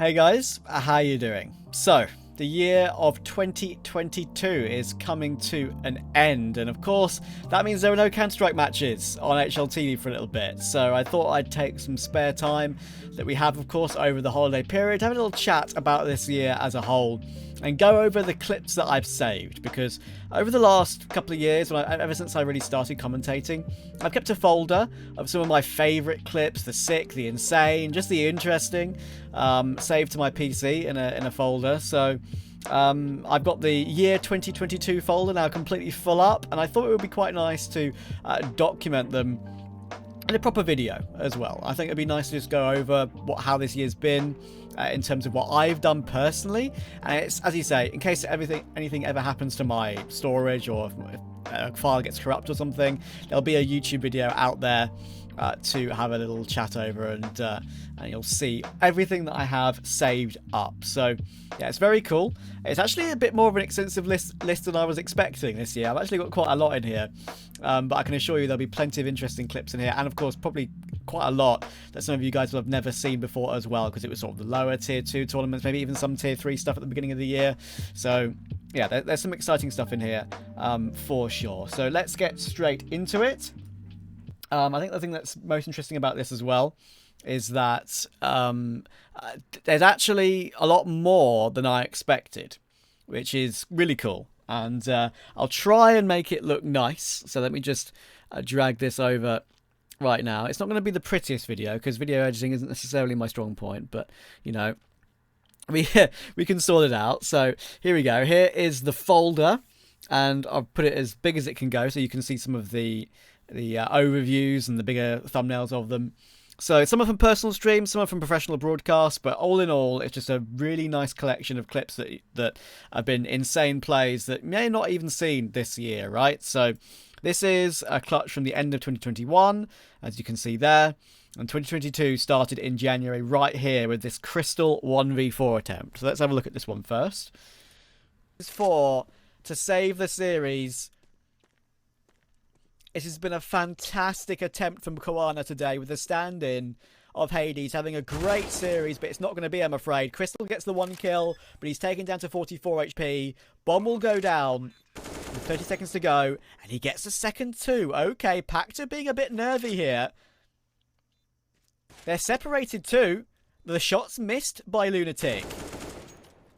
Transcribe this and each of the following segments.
Hey guys, how you doing? So, the year of 2022 is coming to an end, and of course, that means there are no Counter-Strike matches on HLTV for a little bit. So I thought I'd take some spare time that we have, of course, over the holiday period, have a little chat about this year as a whole, and go over the clips that I've saved, because over the last couple of years, ever since I really started commentating, I've kept a folder of some of my favourite clips, the sick, the insane, just the interesting, saved to my PC in a folder. So I've got the year 2022 folder now completely full up, and I thought it would be quite nice to document them in a proper video as well. I think it'd be nice to just go over how this year's been in terms of what I've done personally, and it's, as you say, in case anything ever happens to my storage, or if a file gets corrupt or something, there'll be a YouTube video out there to have a little chat over, and you'll see everything that I have saved up. So yeah, it's very cool. It's actually a bit more of an extensive list than I was expecting this year. I've actually got quite a lot in here, but I can assure you there'll be plenty of interesting clips in here, and of course probably quite a lot that some of you guys will have never seen before as well, because it was sort of the lower tier 2 tournaments, maybe even some tier 3 stuff at the beginning of the year. So yeah, there's some exciting stuff in here for sure. So let's get straight into it. I think the thing that's most interesting about this as well is that there's actually a lot more than I expected, which is really cool. And I'll try and make it look nice. So let me just drag this over right now. It's not going to be the prettiest video, because video editing isn't necessarily my strong point, but you know, we can sort it out. So here we go. Here is the folder, and I'll put it as big as it can go so you can see some of the overviews and the bigger thumbnails of them. So some are from personal streams, some are from professional broadcasts, but all in all, it's just a really nice collection of clips that have been insane plays that may not even seen this year, right? So this is a clutch from the end of 2021, as you can see there. And 2022 started in January right here with this Crystal 1v4 attempt. So let's have a look at this one first. This is to save the series. It has been a fantastic attempt from Koana today, with the stand-in of Hades having a great series, but it's not going to be, I'm afraid. Crystal gets the one kill, but he's taken down to 44 HP. Bomb will go down with 30 seconds to go, and he gets the second too. Okay, Pacta being a bit nervy here. They're separated too. The shot's missed by Lunatic.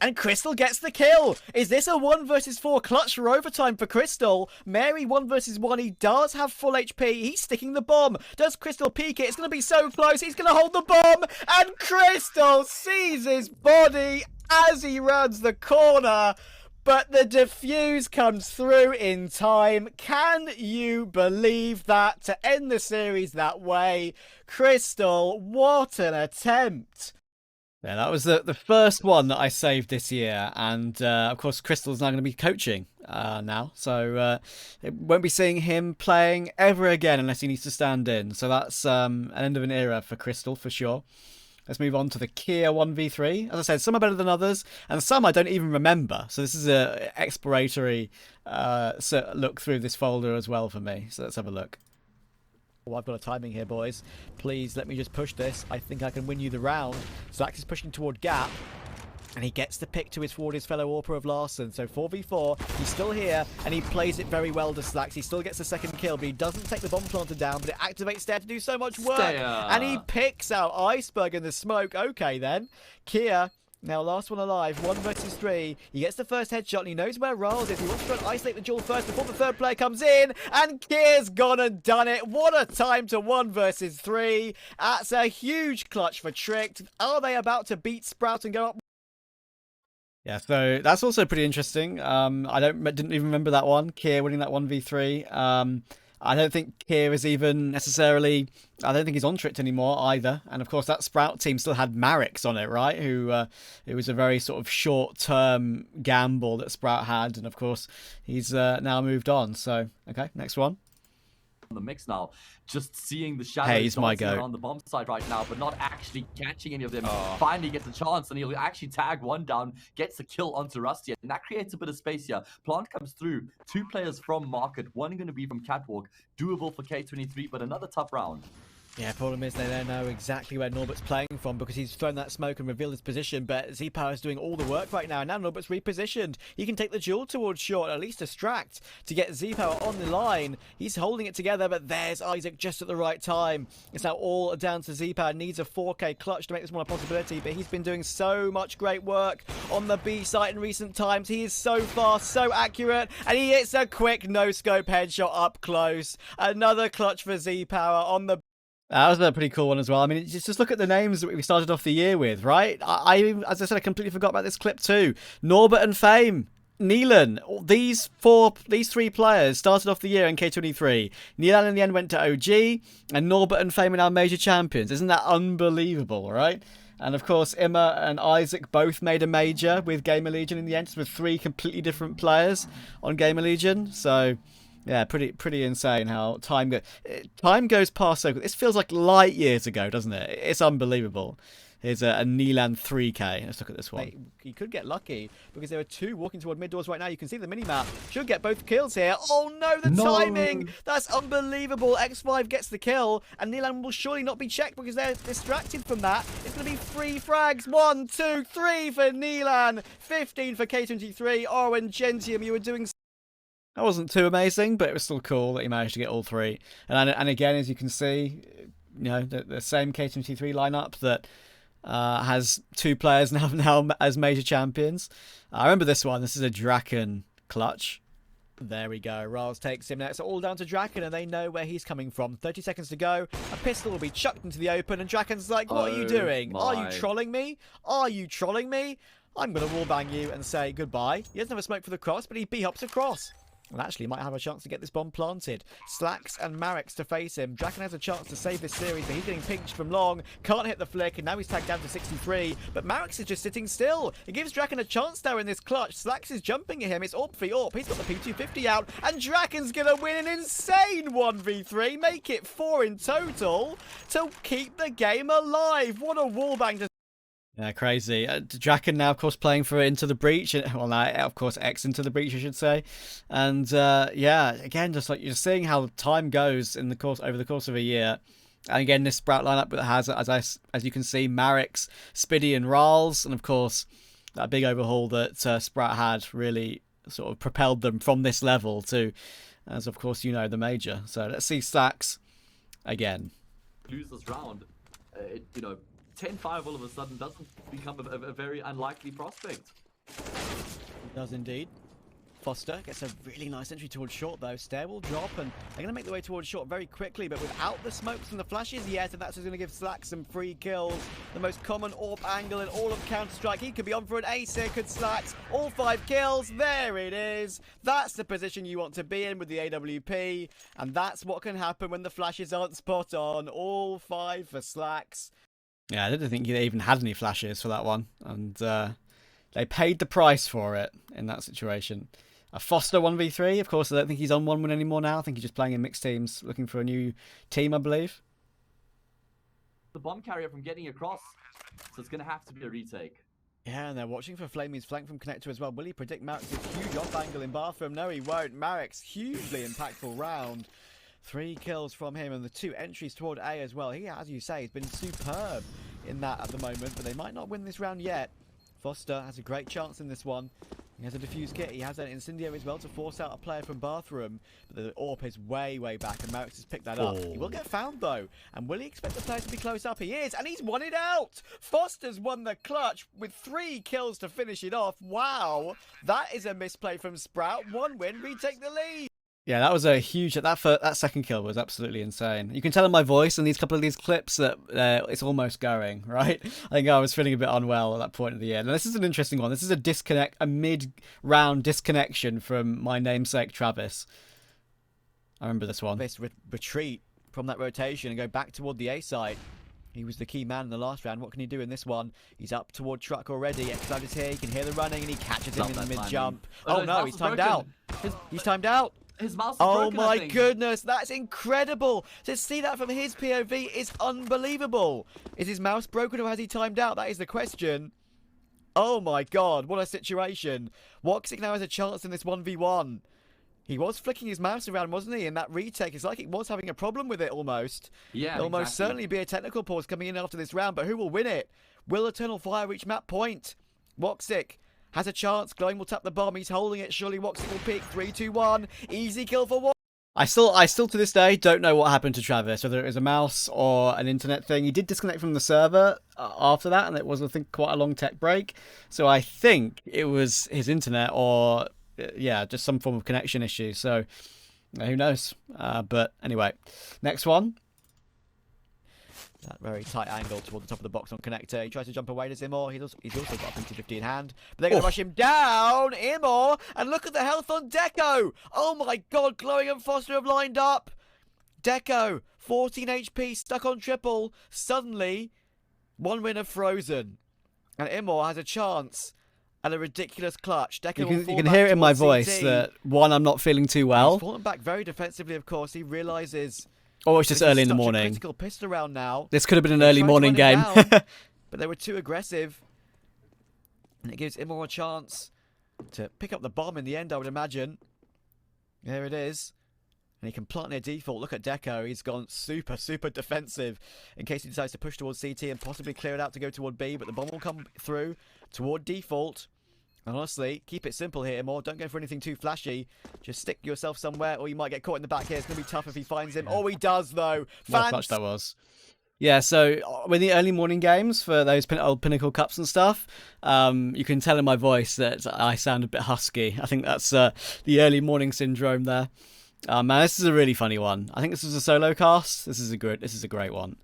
And Crystal gets the kill. Is this a 1 versus 4 clutch for overtime for Crystal? Mary 1 versus 1. He does have full HP. He's sticking the bomb. Does Crystal peek it? It's going to be so close. He's going to hold the bomb. And Crystal sees his body as he runs the corner. But the defuse comes through in time. Can you believe that? To end the series that way. Crystal, what an attempt. Yeah, that was the first one that I saved this year, and of course Crystal's now going to be coaching now, so it won't be seeing him playing ever again unless he needs to stand in. So that's an end of an era for Crystal for sure. Let's move on to the Kia 1v3. As I said, some are better than others, and some I don't even remember. So this is a exploratory look through this folder as well for me. So let's have a look. Oh, I've got a timing here, boys. Please let me just push this. I think I can win you the round. Slax is pushing toward Gap, and he gets the pick toward his fellow AWPer of Larssen. So 4v4, he's still here, and he plays it very well to Slax. He still gets the second kill, but he doesn't take the bomb planter down, but it activates there to do so much work. And he picks out Iceberg in the smoke. Okay, then. Kia, now last one alive, 1 versus 3. He gets the first headshot, and he knows where Riles is. He wants to try and isolate the duel first before the third player comes in, and Kia's gone and done it. What a time to 1 versus 3. That's a huge clutch for Tricked. Are they about to beat Sprout and go up? Yeah, so that's also pretty interesting. I didn't even remember that one. Kia winning that 1v3. I don't think Kia is even necessarily... I don't think he's on Tricked anymore either. And of course, that Sprout team still had Marix on it, right? It was a very sort of short-term gamble that Sprout had. And of course, he's now moved on. So, okay, next one. The mix now, just seeing the shadows on the bomb side right now, but not actually catching any of them. Finally gets a chance, and he'll actually tag one down, gets a kill onto Rusty, and that creates a bit of space here. Plant comes through, 2 players from Market, one going to be from Catwalk, doable for K23, but another tough round. Yeah, problem is they don't know exactly where Norbert's playing from because he's thrown that smoke and revealed his position, but Z-Power is doing all the work right now. Now Norbert's repositioned. He can take the duel towards short, at least distract to get Z-Power on the line. He's holding it together, but there's Isaac just at the right time. It's now all down to Z-Power. Needs a 4K clutch to make this one a possibility, but he's been doing so much great work on the B site in recent times. He is so fast, so accurate, and he hits a quick no-scope headshot up close. Another clutch for Z-Power on the... That was a pretty cool one as well. I mean, just look at the names that we started off the year with, right? As I said, I completely forgot about this clip too. Norbert and Fame, Neelan, these three players started off the year in K23. Neelan in the end went to OG, and Norbert and Fame are now major champions. Isn't that unbelievable, right? And of course, Imma and Isaac both made a major with Gamer Legion in the end, with 3 completely different players on Gamer Legion. So... yeah, pretty insane how time goes past so quick. This feels like light years ago, doesn't it? It's unbelievable. Here's a Neelan 3K. Let's look at this one. He could get lucky because there are 2 walking toward mid doors right now. You can see the mini-map. Should get both kills here. Oh no, the timing! That's unbelievable. X5 gets the kill, and Neelan will surely not be checked because they're distracted from that. It's going to be 3 frags. 1, 2, 3 for Neelan. 15 for K23. Oh, and Gentium, you were doing... that wasn't too amazing, but it was still cool that he managed to get all 3. And again, as you can see, you know, the same K23 lineup that has 2 players now as major champions. I remember this one. This is a Draken clutch. There we go. Riles takes him now. It's all down to Draken, and they know where he's coming from. 30 seconds to go. A pistol will be chucked into the open, and Draken's like, what are you doing? Are you trolling me? Are you trolling me? I'm going to wallbang you and say goodbye. He doesn't have a smoke for the cross, but he B-hops across. And actually might have a chance to get this bomb planted. Slacks and Marex to face him. Draken has a chance to save this series, but he's getting pinched from long. Can't hit the flick, and now he's tagged down to 63. But Marex is just sitting still. It gives Draken a chance there in this clutch. Slacks is jumping at him. It's AWP v AWP. He's got the P250 out, and Draken's going to win an insane 1v3. Make it 4 in total to keep the game alive. What a wallbang to... yeah, crazy. Draken now, of course, playing for Into the Breach. Well, now, of course, X Into the Breach, I should say. And yeah, again, just like you're seeing how time goes in the course over the course of a year. And again, this Sprout lineup that has, as you can see, Marex, Spiddy, and Riles, and of course, that big overhaul that Sprout had really sort of propelled them from this level to, as of course you know, the major. So let's see Slacks again. Lose this round, you know. 10-5 all of a sudden doesn't become a very unlikely prospect. It does indeed. Foster gets a really nice entry towards short though. Stair will drop, and they're going to make their way towards short very quickly, but without the smokes and the flashes yet, and that's just going to give Slack some free kills. The most common AWP angle in all of Counter-Strike. He could be on for an ace here, could Slacks. All 5 kills. There it is. That's the position you want to be in with the AWP, and that's what can happen when the flashes aren't spot on. All 5 for Slacks. Yeah, I didn't think they even had any flashes for that one, and they paid the price for it in that situation. A Foster 1v3, of course, I don't think he's on 1-1 anymore now. I think he's just playing in mixed teams, looking for a new team, I believe. The bomb carrier from getting across, so it's going to have to be a retake. Yeah, and they're watching for Flamey's flank from Connector as well. Will he predict Marex's huge off angle in bathroom? No, he won't. Marex, hugely impactful round. 3 kills from him, and the 2 entries toward A as well. He, as you say, has been superb in that at the moment, but they might not win this round yet. Foster has a great chance in this one. He has a defuse kit. He has an incendiary as well to force out a player from bathroom. But the AWP is way back, and Marex has picked that up. He will get found, though. And will he expect the player to be close up? He is, and he's won it out. Foster's won the clutch with 3 kills to finish it off. Wow, that is a misplay from Sprout. 1 win, retake the lead. Yeah, that was a huge... That second kill was absolutely insane. You can tell in my voice in these couple of these clips that it's almost going, right? I think I was feeling a bit unwell at that point of the year. Now, this is an interesting one. This is a mid-round disconnection from my namesake, Travis. I remember this one. This retreat from that rotation and go back toward the A site. He was the key man in the last round. What can he do in this one? He's up toward truck already. X5 is here. He can hear the running, and he catches him in the mid-jump. Oh, no, he's timed out. He's timed out. His mouse is broken, I think. Goodness, that's incredible. To see that from his POV is unbelievable. Is his mouse broken or has he timed out? That is the question. Oh my god, what a situation. Woxic now has a chance in this 1v1. He was flicking his mouse around, wasn't he? In that retake, it's like he was having a problem with it almost. Yeah, There'll most exactly. certainly be a technical pause coming in after this round, but who will win it? Will Eternal Fire reach map point? Woxic has a chance. Glowing will tap the bomb. He's holding it. Surely Woxic will pick. 3, 2, 1. Easy kill for Woxic. I still to this day don't know what happened to Travis, whether it was a mouse or an internet thing. He did disconnect from the server after that, and it was, I think, quite a long tech break. So I think it was his internet or, yeah, just some form of connection issue. So who knows? But anyway, next one. That very tight angle toward the top of the box on Connector. He tries to jump away to Immor. He's also got a PT-50 in hand. But they're going to rush him down. Immor. And look at the health on Deco. Oh my god. Glowing and Foster have lined up. Deco. 14 HP. Stuck on triple. Suddenly, one winner frozen. And Immor has a chance. And a ridiculous clutch. Deco you can hear it in my voice that, one, I'm not feeling too well. He's fallen back very defensively, of course. He realises... Or it's just early in the such a morning. critical pistol round now. This could have been an early morning game. But they were too aggressive. And it gives Immor a chance to pick up the bomb in the end, I would imagine. There it is. And he can plant near default. Look at Deco. He's gone super, super defensive in case he decides to push towards CT and possibly clear it out to go toward B. But the bomb will come through toward default. And honestly, keep it simple here, Immor. Don't go for anything too flashy. Just stick yourself somewhere, or you might get caught in the back here. It's going to be tough if he finds him. Oh, he does, though. What a clutch that was. Yeah, so with the early morning games for those old Pinnacle Cups and stuff, you can tell in my voice that I sound a bit husky. I think that's the early morning syndrome there. Man, this is a really funny one. I think this is a solo cast. This is a great one.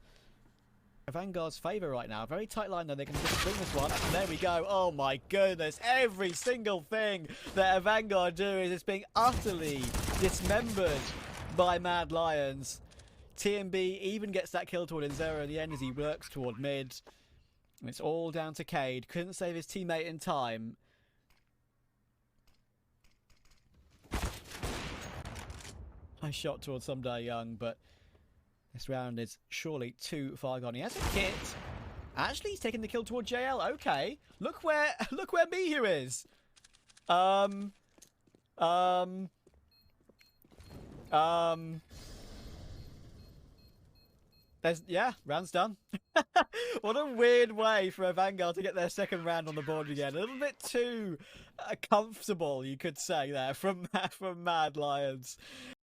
Vanguard's favour right now. Very tight line though. They can just bring this one. And there we go. Oh my goodness. Every single thing that a Vanguard do is it's being utterly dismembered by Mad Lions. TMB even gets that kill toward Inzera at the end as he works toward mid. And it's all down to Cade. Couldn't save his teammate in time. Nice shot towards Someday Young, but this round is surely too far gone. He has a kit. Actually, he's taking the kill toward JL. Okay. Look where Mihu is. Round's done. What a weird way for a Vanguard to get their second round on the board again. A little bit too comfortable, you could say, there from Mad Lions.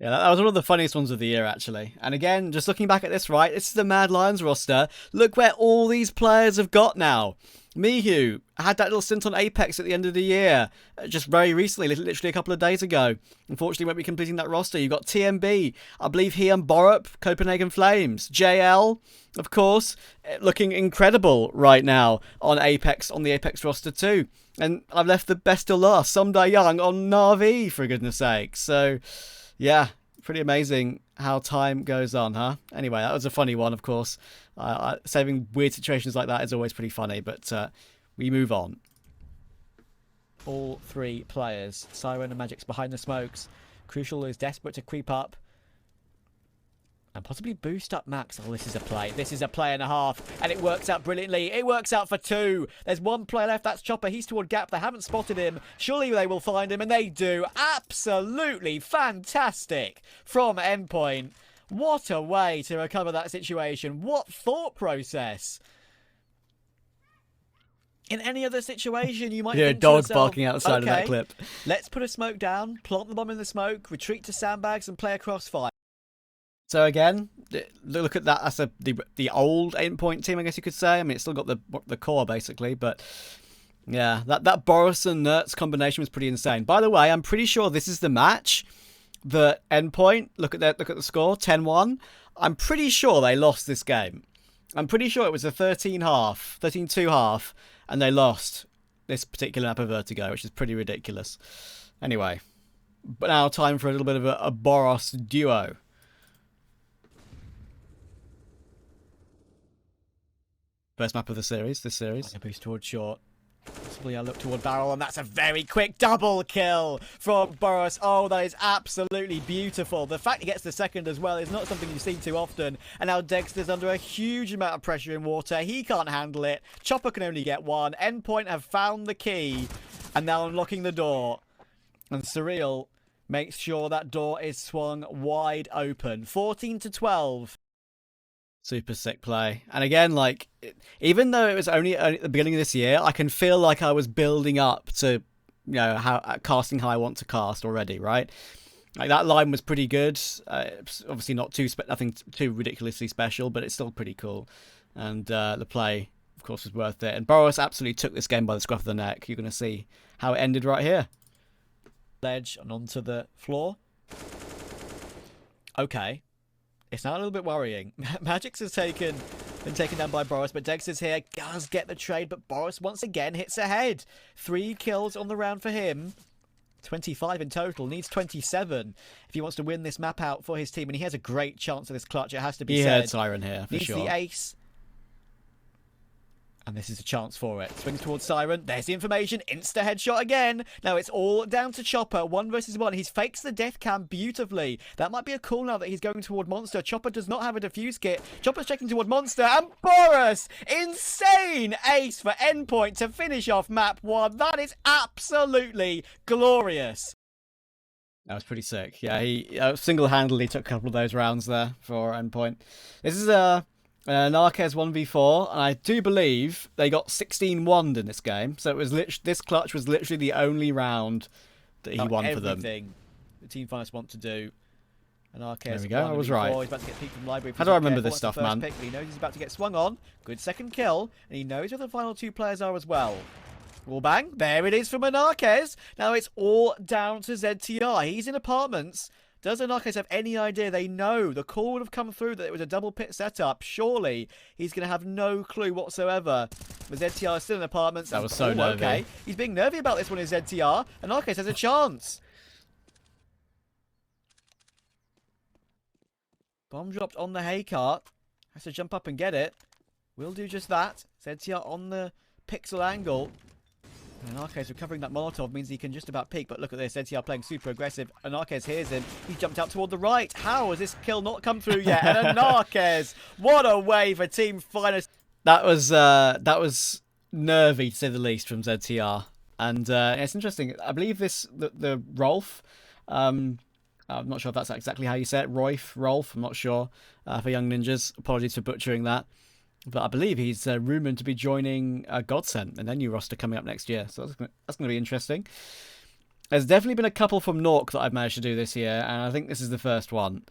Yeah, that was one of the funniest ones of the year, actually. And again, just looking back at this, right, this is the Mad Lions roster. Look where all these players have got now. Mihu had that little stint on Apex at the end of the year, just very recently, literally a couple of days ago. Unfortunately, won't be completing that roster. You've got TMB, I believe he and Borup, Copenhagen Flames. JL, of course, looking incredible right now on Apex, on the Apex roster too. And I've left the best till last, Someday Young on Na'Vi, for goodness sake. So, yeah, pretty amazing how time goes on, huh? Anyway, that was a funny one, of course. Saving weird situations like that is always pretty funny, but we move on. All three players, Siren and Magic's behind the smokes. Crucial is desperate to creep up and possibly boost up Max. Oh, this is a play. This is a play and a half, and it works out brilliantly. It works out for two. There's one player left. That's Chopper. He's toward Gap. They haven't spotted him. Surely they will find him, and they do. Absolutely fantastic from Endpoint. What a way to recover that situation. What thought process. In any other situation, you might hear a think to dog yourself, barking outside of that clip. Let's put a smoke down, plant the bomb in the smoke, retreat to sandbags, and play a crossfire. So again, look at that. That's the old Endpoint team, I guess you could say. I mean, it's still got the core basically, but yeah, that Boris and Nertz combination was pretty insane. By the way, I'm pretty sure this is the match that Endpoint. Look at the score, 10-1. I'm pretty sure they lost this game. I'm pretty sure it was a 13-2 half, and they lost this particular map of Vertigo, which is pretty ridiculous. Anyway, but now time for a little bit of a Boros duo. First map of this series. A boost towards short. Possibly a look toward barrel, and that's a very quick double kill from Boros. Oh, that is absolutely beautiful. The fact he gets the second as well is not something you see too often. And now Dexter's under a huge amount of pressure in water. He can't handle it. Chopper can only get one. Endpoint have found the key, and now unlocking the door. And Surreal makes sure that door is swung wide open. 14-12. Super sick play. And again, like, even though it was only at the beginning of this year, I can feel like I was building up to, you know, casting how I want to cast already, right? Like, that line was pretty good. Obviously not nothing too ridiculously special, but it's still pretty cool. And the play, of course, was worth it. And Boris absolutely took this game by the scruff of the neck. You're going to see how it ended right here. Ledge and onto the floor. Okay. It's now a little bit worrying. Magix has been taken down by Boris, but Dex is here, does get the trade, but Boris once again hits ahead. 3 kills on the round for him. 25 in total, needs 27 if he wants to win this map out for his team, and he has a great chance of this clutch, it has to be said. He had Siren here, for needs sure. the ace. And this is a chance for it. Swings towards Siren. There's the information. Insta headshot again. Now it's all down to Chopper. 1 versus 1. He fakes the death cam beautifully. That might be a call now that he's going toward Monster. Chopper does not have a defuse kit. Chopper's checking toward Monster. And Boris! Insane ace for Endpoint to finish off map 1. That is absolutely glorious. That was pretty sick. Yeah, he single-handedly took a couple of those rounds there for Endpoint. This is a... Narkez 1v4, and I do believe they got 16-1 in this game. So it was this clutch was literally the only round that he won for them. Everything the Team Finest want to do. And Narkez, there we go, I was right. He's about to get peeked from library. How do I remember this stuff, man? Pick, but he knows he's about to get swung on. Good second kill, and he knows where the final 2 players are as well. Wallbang, there it is from Narkez. Now it's all down to ZTR. He's in apartments. Does Narkez have any idea? They know the call would have come through that it was a double pit setup. Surely he's going to have no clue whatsoever. But ZTR is still in apartments. That was so nervy. Okay. He's being nervy about this one in ZTR. And Narkez has a chance. Bomb dropped on the hay cart. Has to jump up and get it. Will do just that. ZTR on the pixel angle. And Narkez recovering that Molotov means he can just about peek, but look at this, ZTR playing super aggressive. Narkez hears him. He jumped out toward the right. How has this kill not come through yet? And Narkez, what a way for Team Finest. That was nervy to say the least from ZTR, and it's interesting. I believe the Rolf. I'm not sure if that's exactly how you say it. Rolf. I'm not sure. For Young Ninjas, apologies for butchering that. But I believe he's rumoured to be joining Godsent and their new roster coming up next year. So that's going to be interesting. There's definitely been a couple from Nork that I've managed to do this year, and I think this is the first one.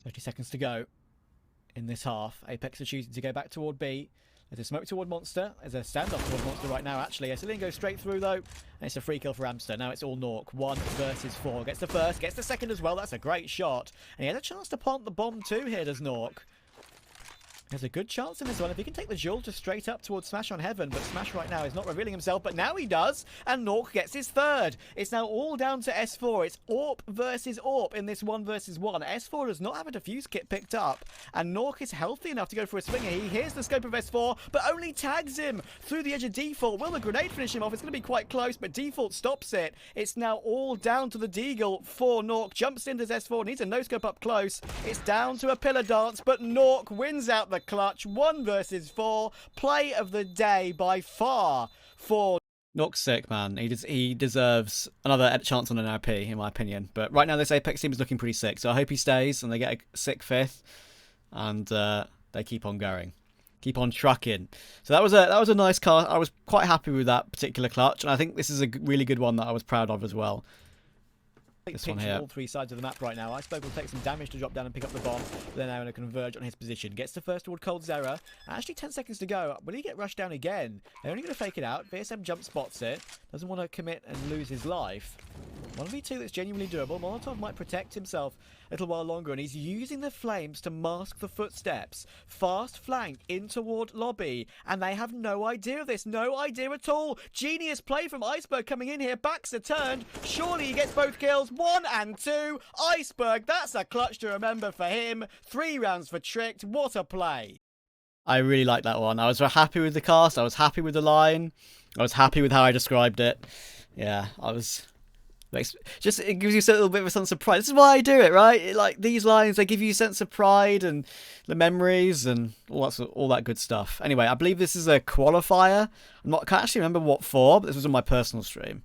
30 seconds to go in this half. Apex are choosing to go back toward B. There's a smoke toward Monster. There's a standoff toward Monster right now, actually. Esselin goes straight through, though. And it's a free kill for Amster. Now it's all Nork. 1 versus 4. Gets the first, gets the second as well. That's a great shot. And he has a chance to plant the bomb too here, does Nork. There's a good chance in this one. If he can take the Jewel just straight up towards Smash on Heaven, but Smash right now is not revealing himself, but now he does, and Nork gets his third. It's now all down to S4. It's AWP versus AWP in this 1 versus 1. S4 does not have a defuse kit picked up, and Nork is healthy enough to go for a swinger. He hears the scope of S4, but only tags him through the edge of Default. Will the grenade finish him off? It's going to be quite close, but Default stops it. It's now all down to the Deagle for Nork. Jumps into S4, needs a no-scope up close. It's down to a pillar dance, but Nork wins out the clutch. 1 versus 4. Play of the day by far for Nork's sick, man. He deserves another chance on an RP, in my opinion. But right now, this Apex team is looking pretty sick. So I hope he stays and they get a sick 5th, and they keep on going, keep on trucking. So that was a nice card. I was quite happy with that particular clutch, and I think this is a really good one that I was proud of as well. This one here. All 3 sides of the map right now. Iceberg will take some damage to drop down and pick up the bomb. They're now going to converge on his position. Gets the first toward coldzera. Actually, 10 seconds to go. Will he get rushed down again? They're only going to fake it out. VSM jump spots it. Doesn't want to commit and lose his life. 1v2 that's genuinely doable. Molotov might protect himself a little while longer, and he's using the flames to mask the footsteps. Fast flank in toward lobby, and they have no idea of this. No idea at all. Genius play from Iceberg coming in here. Backs are turned. Surely he gets both kills. 1 and 2. Iceberg, that's a clutch to remember for him. 3 rounds for Tricked. What a play. I really like that one. I was happy with the cast. I was happy with the line. I was happy with how I described it. Yeah, I was... Just, it gives you a little bit of a sense of pride. This is why I do it, right? Like, these lines, they give you a sense of pride and the memories and all that good stuff. Anyway, I believe this is a qualifier. Can't actually remember what for, but this was on my personal stream.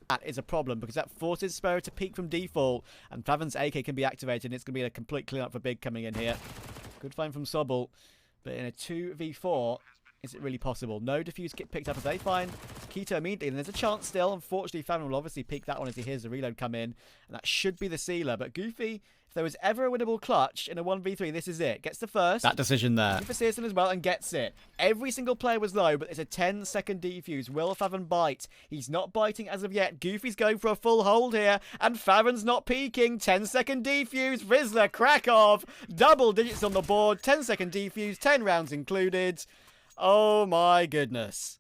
That is a problem because that forces Sparrow to peek from default, and Faven's AK can be activated, and it's going to be a complete cleanup for Big coming in here. Good find from Sobble, but in a 2v4, is it really possible? No defuse get picked up as they find Keto immediately, and there's a chance still. Unfortunately, Faven will obviously peek that one as he hears the reload come in, and that should be the sealer. But Goofy, if there was ever a winnable clutch in a 1v3, this is it. Gets the first. That decision there. For Searson as well, and gets it. Every single player was low, but there's a 10-second defuse. Will Faven bite? He's not biting as of yet. Goofy's going for a full hold here, and Faven's not peeking. 10-second defuse. Rizzler, Krakow, double digits on the board. 10-second defuse, 10 rounds included. Oh my goodness.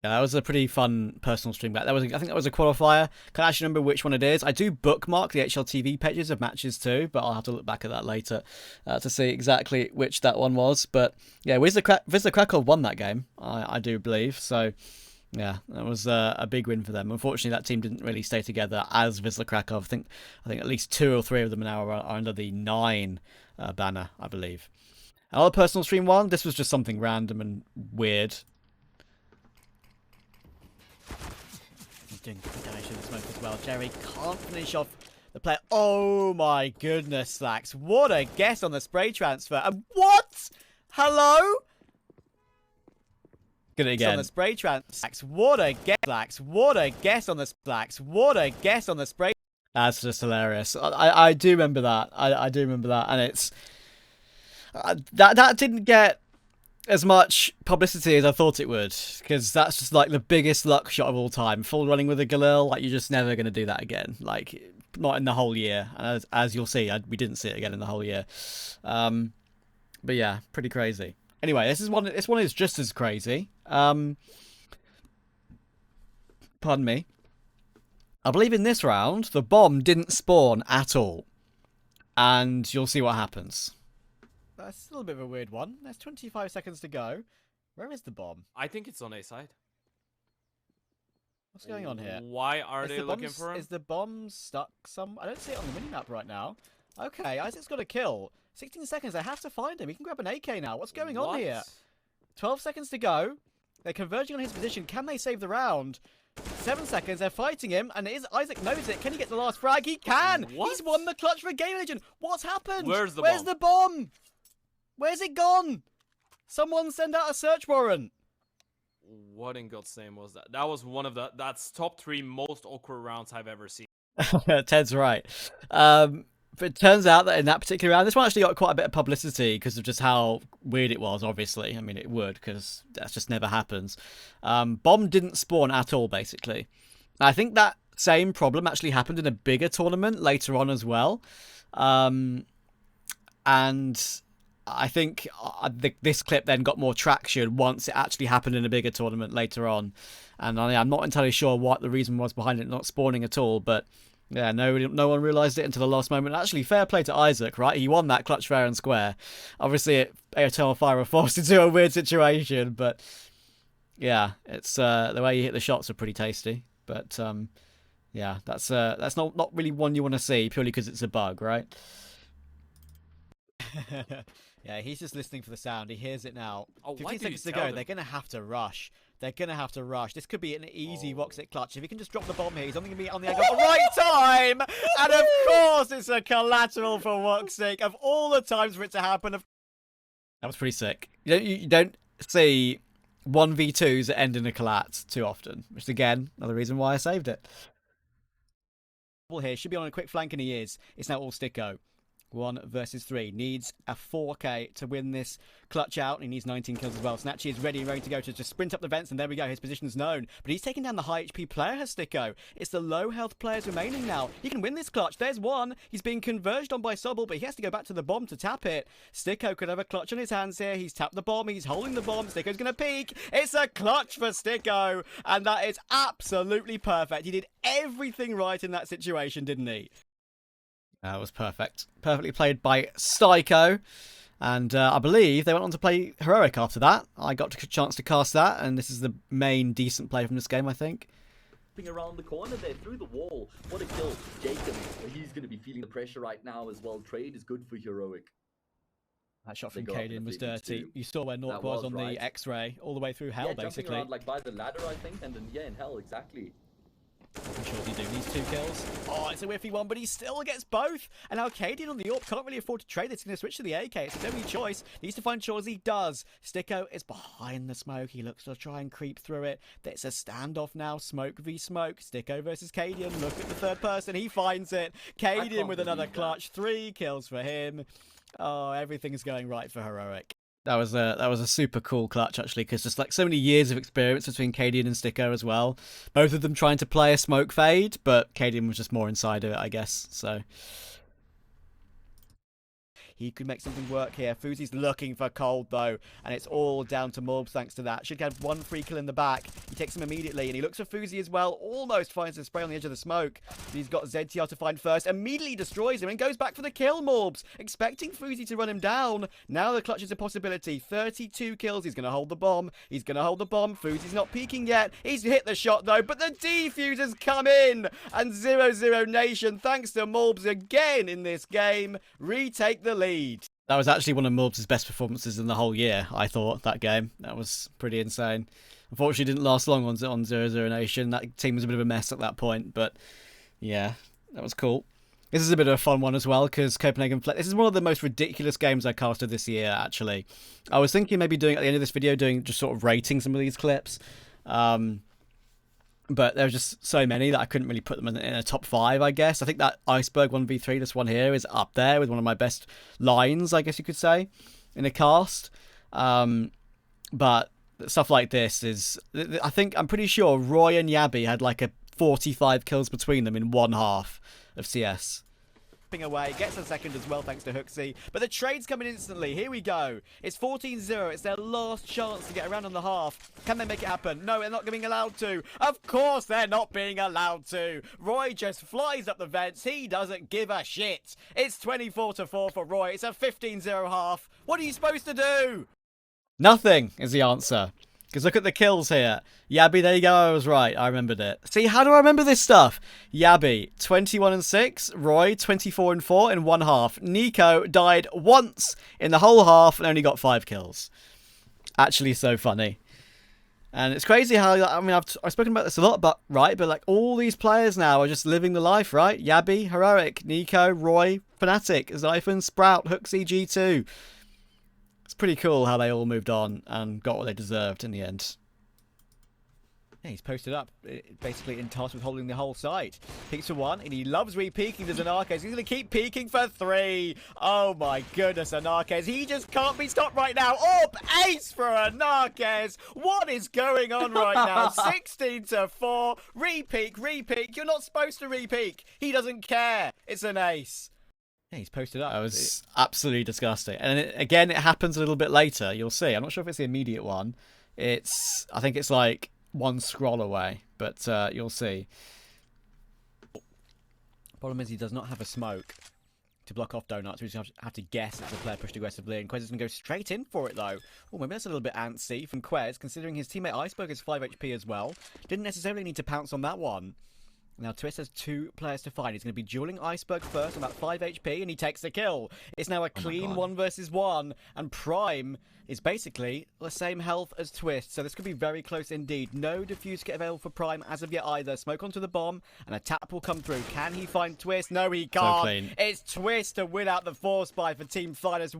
Yeah, that was a pretty fun personal stream back. I think that was a qualifier. Can't actually remember which one it is. I do bookmark the HLTV pages of matches too, but I'll have to look back at that later to see exactly which that one was. But yeah, Vizsla Krakow won that game, I do believe. So yeah, that was a big win for them. Unfortunately, that team didn't really stay together as Vizsla Krakow. I think at least 2 or 3 of them now are under the 9 banner, I believe. Another personal stream one. This was just something random and weird. He's doing good damage to the smoke as well. Jerry can't finish off the player. Oh my goodness, Slacks. What a guess on the spray transfer. And what? Hello? Get it again. On the spray transfer. What a guess, Slacks. What a guess on the Slacks. What a guess on the spray. That's just hilarious. I do remember that. I do remember that. And it's... that didn't get as much publicity as I thought it would, because that's just like the biggest luck shot of all time. Full running with a Galil, like you're just never going to do that again. Like, not in the whole year. And as you'll see, we didn't see it again in the whole year. But yeah, pretty crazy. Anyway, this one is just as crazy. Pardon me. I believe in this round, the bomb didn't spawn at all. And you'll see what happens. That's still a bit of a weird one. There's 25 seconds to go. Where is the bomb? I think it's on A side. What's going on here? Why are they looking for him? Is the bomb stuck some... I don't see it on the minimap right now. Okay, Isaac's got a kill. 16 seconds. They have to find him. He can grab an AK now. What's going on here? 12 seconds to go. They're converging on his position. Can they save the round? 7 seconds. They're fighting him. And Isaac knows it. Can he get the last frag? He can! What? He's won the clutch for Game Legend. What's happened? Where's the bomb? Where's it gone? Someone send out a search warrant. What in God's name was that? That was one of that's top 3 most awkward rounds I've ever seen. Ted's right. But it turns out that in that particular round, this one actually got quite a bit of publicity because of just how weird it was, obviously. I mean, it would, because that just never happens. Bomb didn't spawn at all, basically. I think that same problem actually happened in a bigger tournament later on as well. And I think this clip then got more traction once it actually happened in a bigger tournament later on. And I'm not entirely sure what the reason was behind it not spawning at all, but yeah, no one realised it until the last moment. Actually, fair play to Isaac, right? He won that clutch fair and square. Obviously, Eternal Fire were forced into a weird situation, but yeah, it's the way you hit the shots are pretty tasty. But yeah, that's not really one you want to see purely because it's a bug, right? Yeah, he's just listening for the sound. He hears it now. Oh, 15 seconds to go. They're going to have to rush. They're going to have to rush. This could be an easy Voxic clutch. If he can just drop the bomb here, he's only going to be on the angle at the right time. And of course, it's a collateral for Voxic. Of all the times for it to happen. That was pretty sick. You don't see 1v2s that end in a collat too often. Which, again, another reason why I saved it. Here should be on a quick flank, and he is. It's now all Sticko. 1 versus 3. Needs a 4K to win this clutch out. He needs 19 kills as well. Snatchy is ready and ready to go to just sprint up the vents, and there we go. His position's known. But he's taking down the high HP player, has Sticko. It's the low health players remaining now. He can win this clutch. There's one. He's being converged on by Sobble, but he has to go back to the bomb to tap it. Sticko could have a clutch on his hands here. He's tapped the bomb. He's holding the bomb. Sticko's going to peek. It's a clutch for Sticko. And that is absolutely perfect. He did everything right in that situation, didn't he? That was perfect. Perfectly played by Styko. And I believe they went on to play Heroic after that. I got a chance to cast that, and this is the main decent play from this game, I think. Around the corner there, through the wall. What a kill. Jacob, he's going to be feeling the pressure right now as well. Trade is good for Heroic. That shot from Kaden was dirty. You saw where Naught was on the X-ray, all the way through hell, basically. Around, like by the ladder, I think, and then, yeah, in hell, exactly. I'm sure he do these 2 kills. Oh, it's a whiffy one, but he still gets both. And now Cadian on the AWP can't really afford to trade. It's going to switch to the AK. It's his only choice. Needs to find Chores. He does. Sticko is behind the smoke. He looks to try and creep through it. It's a standoff now. Smoke v smoke. Sticko versus Cadian. Look at the third person. He finds it. Cadian with another clutch. 3 kills for him. Oh, everything's going right for Heroic. That was a super cool clutch, actually, because just like so many years of experience between Cadian and Sticko as well. Both of them trying to play a smoke fade, but Cadian was just more inside of it, I guess. So he could make something work here. Fuzi's looking for Cold, though, and it's all down to Morbs thanks to that. Should have 1 free kill in the back. He takes him immediately, and he looks for Fuzi as well. Almost finds the spray on the edge of the smoke. He's got ZTR to find first. Immediately destroys him and goes back for the kill, Morbs. Expecting Fuzi to run him down. Now the clutch is a possibility. 32 kills. He's going to hold the bomb. He's going to hold the bomb. Fuzi's not peeking yet. He's hit the shot, though, but the defuser's come in. And 0-0 Nation, thanks to Morbs again in this game, retake the lead. That was actually one of Morbs' best performances in the whole year, I thought, that game. That was pretty insane. Unfortunately, it didn't last long on 0-0 Nation. That team was a bit of a mess at that point, but yeah, that was cool. This is a bit of a fun one as well, because Copenhagen Flex... This is one of the most ridiculous games I casted this year, actually. I was thinking maybe doing, at the end of this video, doing just sort of rating some of these clips. But there were just so many that I couldn't really put them in a top 5, I guess. I think that Iceberg 1v3, this one here, is up there with one of my best lines, I guess you could say, in a cast. But stuff like this is... I'm pretty sure Roy and Yabi had like a 45 kills between them in one half of CS. Away, gets a second as well thanks to Hooksy, but the trade's coming instantly. Here we go. It's 14-0. It's their last chance to get around on the half. Can they make it happen? No, they're not being allowed to. Of course they're not being allowed to. Roy just flies up the vents. He doesn't give a shit. It's 24-4 for Roy. It's a 15-0 half. What are you supposed to do? Nothing is the answer. Because look at the kills here. Yabi, there you go, I was right. I remembered it. See, how do I remember this stuff? Yabi, 21-6. Roy, 24-4 in one half. Nico died once in the whole half and only got 5 kills. Actually so funny. And it's crazy how, I mean, I've spoken about this a lot, but like all these players now are just living the life, right? Yabi, Heroic, Nico, Roy, Fnatic, Zyphon, Sprout, Hooksy, G2. It's pretty cool how they all moved on and got what they deserved in the end. Yeah, he's posted up, basically in task with holding the whole site. Peeks for 1, and he loves re-peeking to Zanarkes. He's going to keep peeking for 3. Oh my goodness, Anarkes. He just can't be stopped right now. Ace for Anarkes. What is going on right now? 16-4. Re-peek. You're not supposed to re-peek. He doesn't care. It's an ace. Yeah, he's posted up. That was absolutely disgusting. And again, it happens a little bit later. You'll see. I'm not sure if it's the immediate one. I think it's like 1 scroll away, but you'll see. Problem is he does not have a smoke to block off Donuts. We just have to guess if the player pushed aggressively. And Quez is going to go straight in for it, though. Oh, maybe that's a little bit antsy from Quez, considering his teammate Iceberg is 5 HP as well. Didn't necessarily need to pounce on that one. Now, Twist has 2 players to find. He's going to be dueling Iceberg first on that 5 HP, and he takes the kill. It's now a clean 1 versus 1, and Prime is basically the same health as Twist, so this could be very close indeed. No defuse kit available for Prime as of yet either. Smoke onto the bomb, and a tap will come through. Can he find Twist? No, he can't. So clean. It's Twist to win out the force buy for Team Fighters.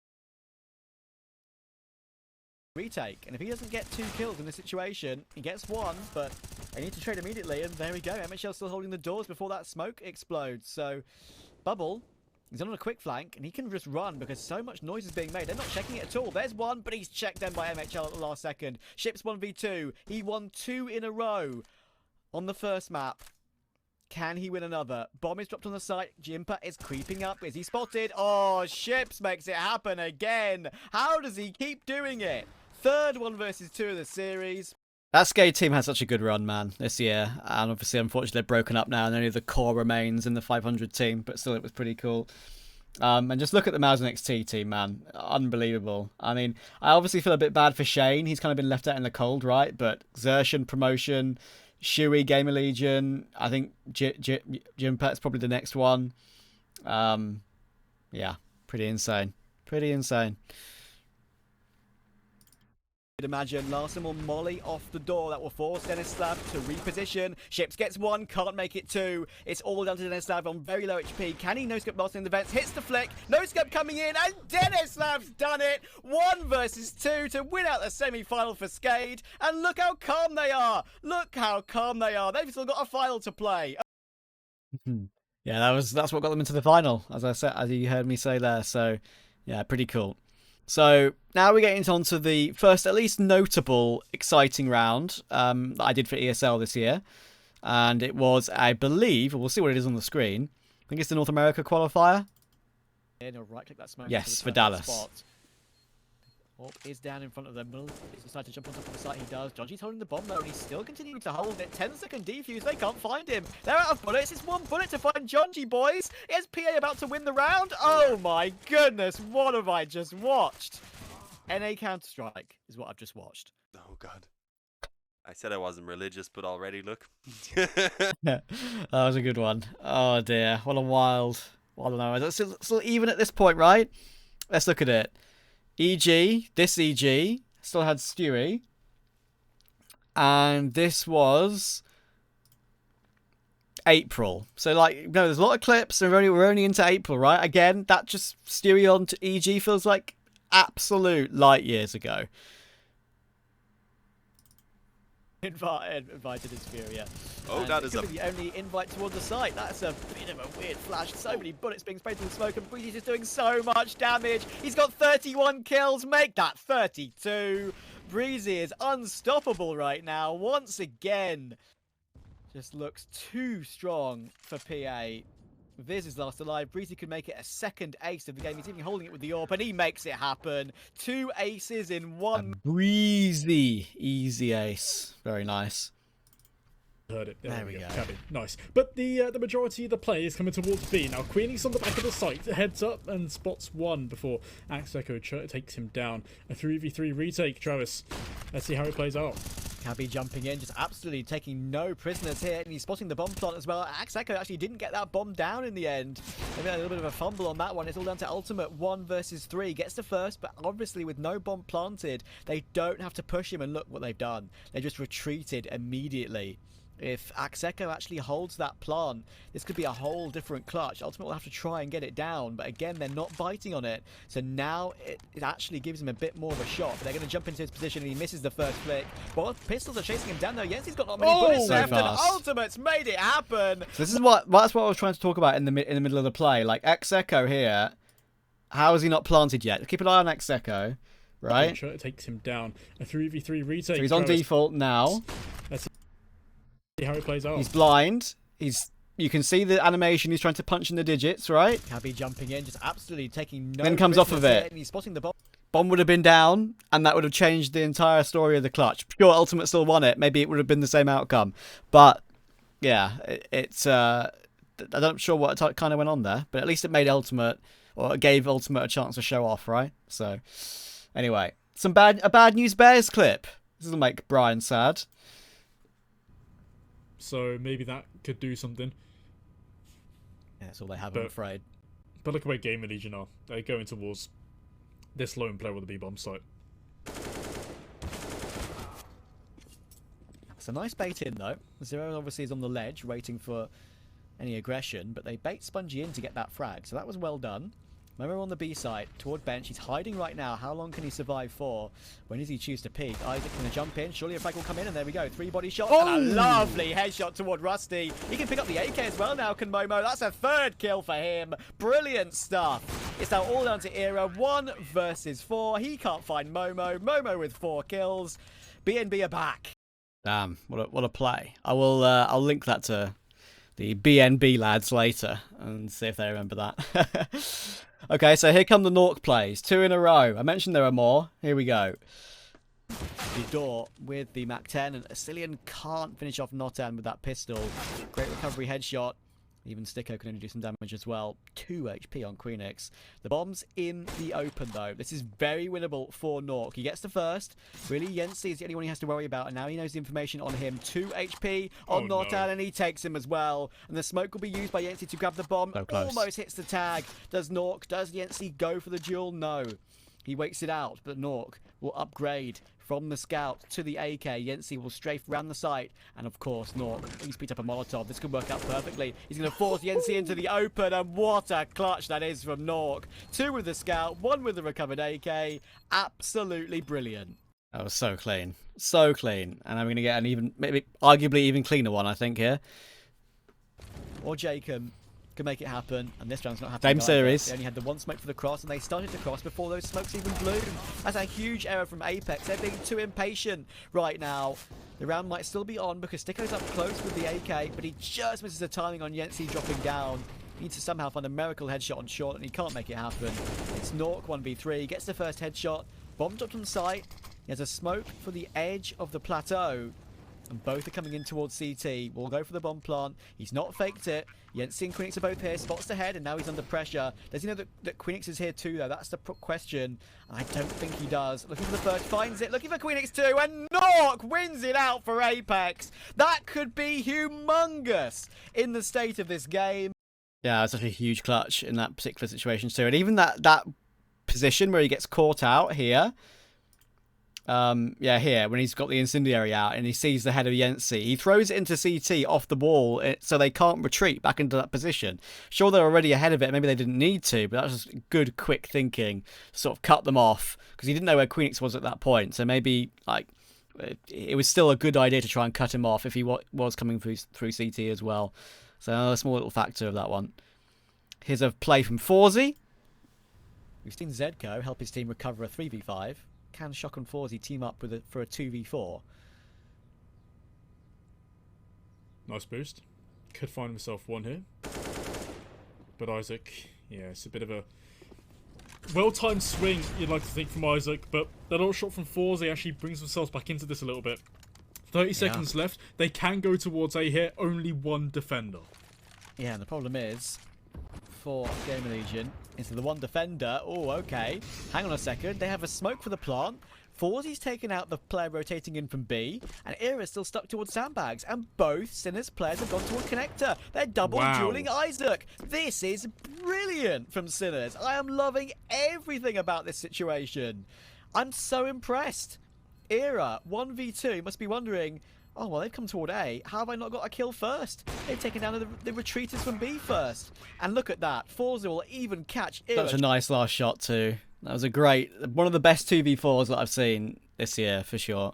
Retake, and if he doesn't get 2 kills in this situation, he gets 1, but they need to trade immediately, and there we go. MHL still holding the doors before that smoke explodes. So Bubble, he's on a quick flank, and he can just run because so much noise is being made. They're not checking it at all. There's 1, but he's checked then by MHL at the last second. Ships 1v2. He won 2 in a row on the first map. Can he win another? Bomb is dropped on the site. Jimper is creeping up. Is he spotted? Oh, Ships makes it happen again. How does he keep doing it? Third 1 versus 2 of the series. That Skate team had such a good run, man, this year. And obviously, unfortunately, they're broken up now and only the core remains in the 500 team. But still, it was pretty cool. And just look at the Mouse NXT team, man. Unbelievable. I mean, I obviously feel a bit bad for Shane. He's kind of been left out in the cold, right? But Xertion promotion, Shui Gamer Legion. I think Jimpet's probably the next one. Yeah, pretty insane. Pretty insane. Imagine Larson will molly off the door. That will force Denislav to reposition. Ships gets one, can't make it two. It's all down to Denislav on very low HP. Can he no-scope Larson in the vents? Hits the flick. No-scope coming in, and Denislav's done it. 1 versus 2 to win out the semi-final for Skade. And look how calm they are. Look how calm they are. They've still got a final to play. Yeah, that's what got them into the final, as I said, as you heard me say there. So, yeah, pretty cool. So now we're getting on to the first, at least notable, exciting round that I did for ESL this year. And it was, I believe, we'll see what it is on the screen. I think it's the North America qualifier. Right-click that smoke. Yes, for Dallas. Spot. Orp is down in front of them. Will decide to jump on top of the site. He does. Jonji's holding the bomb though, and he's still continuing to hold it. 10-second defuse. They can't find him. They're out of bullets. It's 1 bullet to find Jonji, boys. Is PA about to win the round? Oh my goodness. What have I just watched? NA Counter-Strike is what I've just watched. Oh god. I said I wasn't religious, but already look. That was a good one. Oh dear. What a wild. I don't know. It's still even at this point, right? Let's look at it. EG, this EG, still had Stewie. And this was April. So, like, no, there's a lot of clips, and we're only into April, right? Again, that just Stewie on to EG feels like absolute light years ago. Invited is Furia. Oh, that is the only invite towards the site. That's a bit of a weird flash. So many bullets being sprayed through the smoke, and Breezy's just doing so much damage. He's got 31 kills. Make that 32. Breezy is unstoppable right now. Once again, just looks too strong for PA. Viz is last alive. Breezy could make it a second ace of the game. He's even holding it with the AWP, and he makes it happen. 2 aces in 1. Breezy. Easy ace. Very nice. Heard it. There we go. Cabin. Nice. But the majority of the play is coming towards B. Now, Queenie's on the back of the site, heads up and spots one before Axe Echo takes him down. A 3v3 retake, Travis. Let's see how it plays out. Cabby jumping in, just absolutely taking no prisoners here, and he's spotting the bomb plant as well. Axe Echo actually didn't get that bomb down in the end. Maybe a little bit of a fumble on that one. It's all down to Ultimate 1 versus 3. Gets the first, but obviously with no bomb planted, they don't have to push him, and look what they've done. They just retreated immediately. If Axe Echo actually holds that plant, this could be a whole different clutch. Ultimate will have to try and get it down, but again, they're not biting on it. So now it actually gives him a bit more of a shot. But they're going to jump into his position, and he misses the first flick. Both pistols are chasing him down, though. Yensi's got not many bullets left, and Ultimate's made it happen. So this is that's what I was trying to talk about in the middle of the play. Like, Axe Echo here, how is he not planted yet? Keep an eye on Axe Echo, right? It takes him down. A 3v3 retake. So he's on default now. See how it plays out. He's blind. You can see the animation. He's trying to punch in the digits, right? Cabby jumping in, just absolutely taking no. Then comes off of it. And he's spotting the bomb. Bomb would have been down, and that would have changed the entire story of the clutch. Sure, Ultimate still won it. Maybe it would have been the same outcome, but yeah, I'm not sure what kind of went on there, but at least it made Ultimate, or it gave Ultimate a chance to show off, right? So, anyway, a bad news bears clip. This will make Brian sad. So maybe that could do something. Yeah, that's all they have, I'm afraid. But look at where Gamer Legion are. They're going towards this lone player with the B-bomb site. It's a nice bait in, though. Zero obviously is on the ledge, waiting for any aggression, but they bait Spongy in to get that frag, so that was well done. Momo on the B side, toward bench. He's hiding right now. How long can he survive for? When does he choose to peek? Isaac going to jump in. Surely a frag will come in, and there we go. 3 body shots and a lovely headshot toward Rusty. He can pick up the AK as well now, can Momo. That's a 3rd kill for him. Brilliant stuff. It's now all down to Era. 1 versus 4. He can't find Momo. Momo with 4 kills. BNB are back. Damn, what a play. I'll link that to the BNB lads later and see if they remember that. Okay, so here come the Nork plays. 2 in a row. I mentioned there are more. Here we go. The door with the MAC-10, and Asilian can't finish off Notan with that pistol. Great recovery headshot. Even Sticko can only do some damage as well. 2 HP on Queenix. The bomb's in the open, though. This is very winnable for Nork. He gets the first. Really, Yensi is the only one he has to worry about, and now he knows the information on him. 2 HP on Notan, and he takes him as well. And the smoke will be used by Yensi to grab the bomb. So close. Almost hits the tag. Does Nork, does Yensi go for the duel? No. He waits it out, but Nork will upgrade from the Scout to the AK. Yensi will strafe around the site. And of course, Nork, he's picked up a Molotov. This could work out perfectly. He's going to force Yensi into the open. And what a clutch that is from Nork. 2 with the Scout, 1 with the recovered AK. Absolutely brilliant. That was so clean. So clean. And I'm going to get an even, maybe arguably even cleaner one, I think, here. Or Jacob can make it happen, and this round's not happening. Same series. They only had the 1 smoke for the cross, and they started to cross before those smokes even blew. That's a huge error from Apex. They're being too impatient right now. The round might still be on because Sticko's up close with the AK, but he just misses the timing on Yensi dropping down. He needs to somehow find a miracle headshot on short, and he can't make it happen. It's Nork 1v3, gets the first headshot, bomb dropped on site. He has a smoke for the edge of the plateau. And both are coming in towards CT. We'll go for the bomb plant. He's not faked it. Yensi and Queenix are both here. Spots the head, and now he's under pressure. Does he know that Queenix is here too, though? That's the question. I don't think he does. Looking for the first, finds it. Looking for Queenix too, and Nork wins it out for Apex. That could be humongous in the state of this game. Yeah, it's such a huge clutch in that particular situation too. And even that position where he gets caught out here. Yeah, here, when he's got the incendiary out and he sees the head of Yensi, he throws it into CT off the wall so they can't retreat back into that position. Sure, they're already ahead of it. Maybe they didn't need to, but that was just good, quick thinking to sort of cut them off because he didn't know where Queenix was at that point. So maybe, like, it was still a good idea to try and cut him off if he was coming through CT as well. So another small little factor of that one. Here's a play from Forzy. We've seen Zedko help his team recover a 3v5. Can Shock and Forzy team up for a 2v4? Nice boost. Could find himself one here. But Isaac, yeah, it's a bit of a well-timed swing, you'd like to think, from Isaac, but that little shot from Forzy actually brings themselves back into this a little bit. 30 seconds left. They can go towards A here. Only 1 defender. Yeah, and the problem is, for Gamer Legion, is the 1 defender. Oh, okay. Hang on a second. They have a smoke for the plant. Forzy's taken out the player rotating in from B, and Era's still stuck towards sandbags, and both Sinners players have gone toward Connector. They're double dueling Isaac. This is brilliant from Sinners. I am loving everything about this situation. I'm so impressed. Era 1v2, you must be wondering, oh, well, they've come toward A. How have I not got a kill first? They've taken down the retreaters from B first. And look at that. Forzy will even catch Era. Such a nice last shot too. That was a great, one of the best 2v4s that I've seen this year, for sure.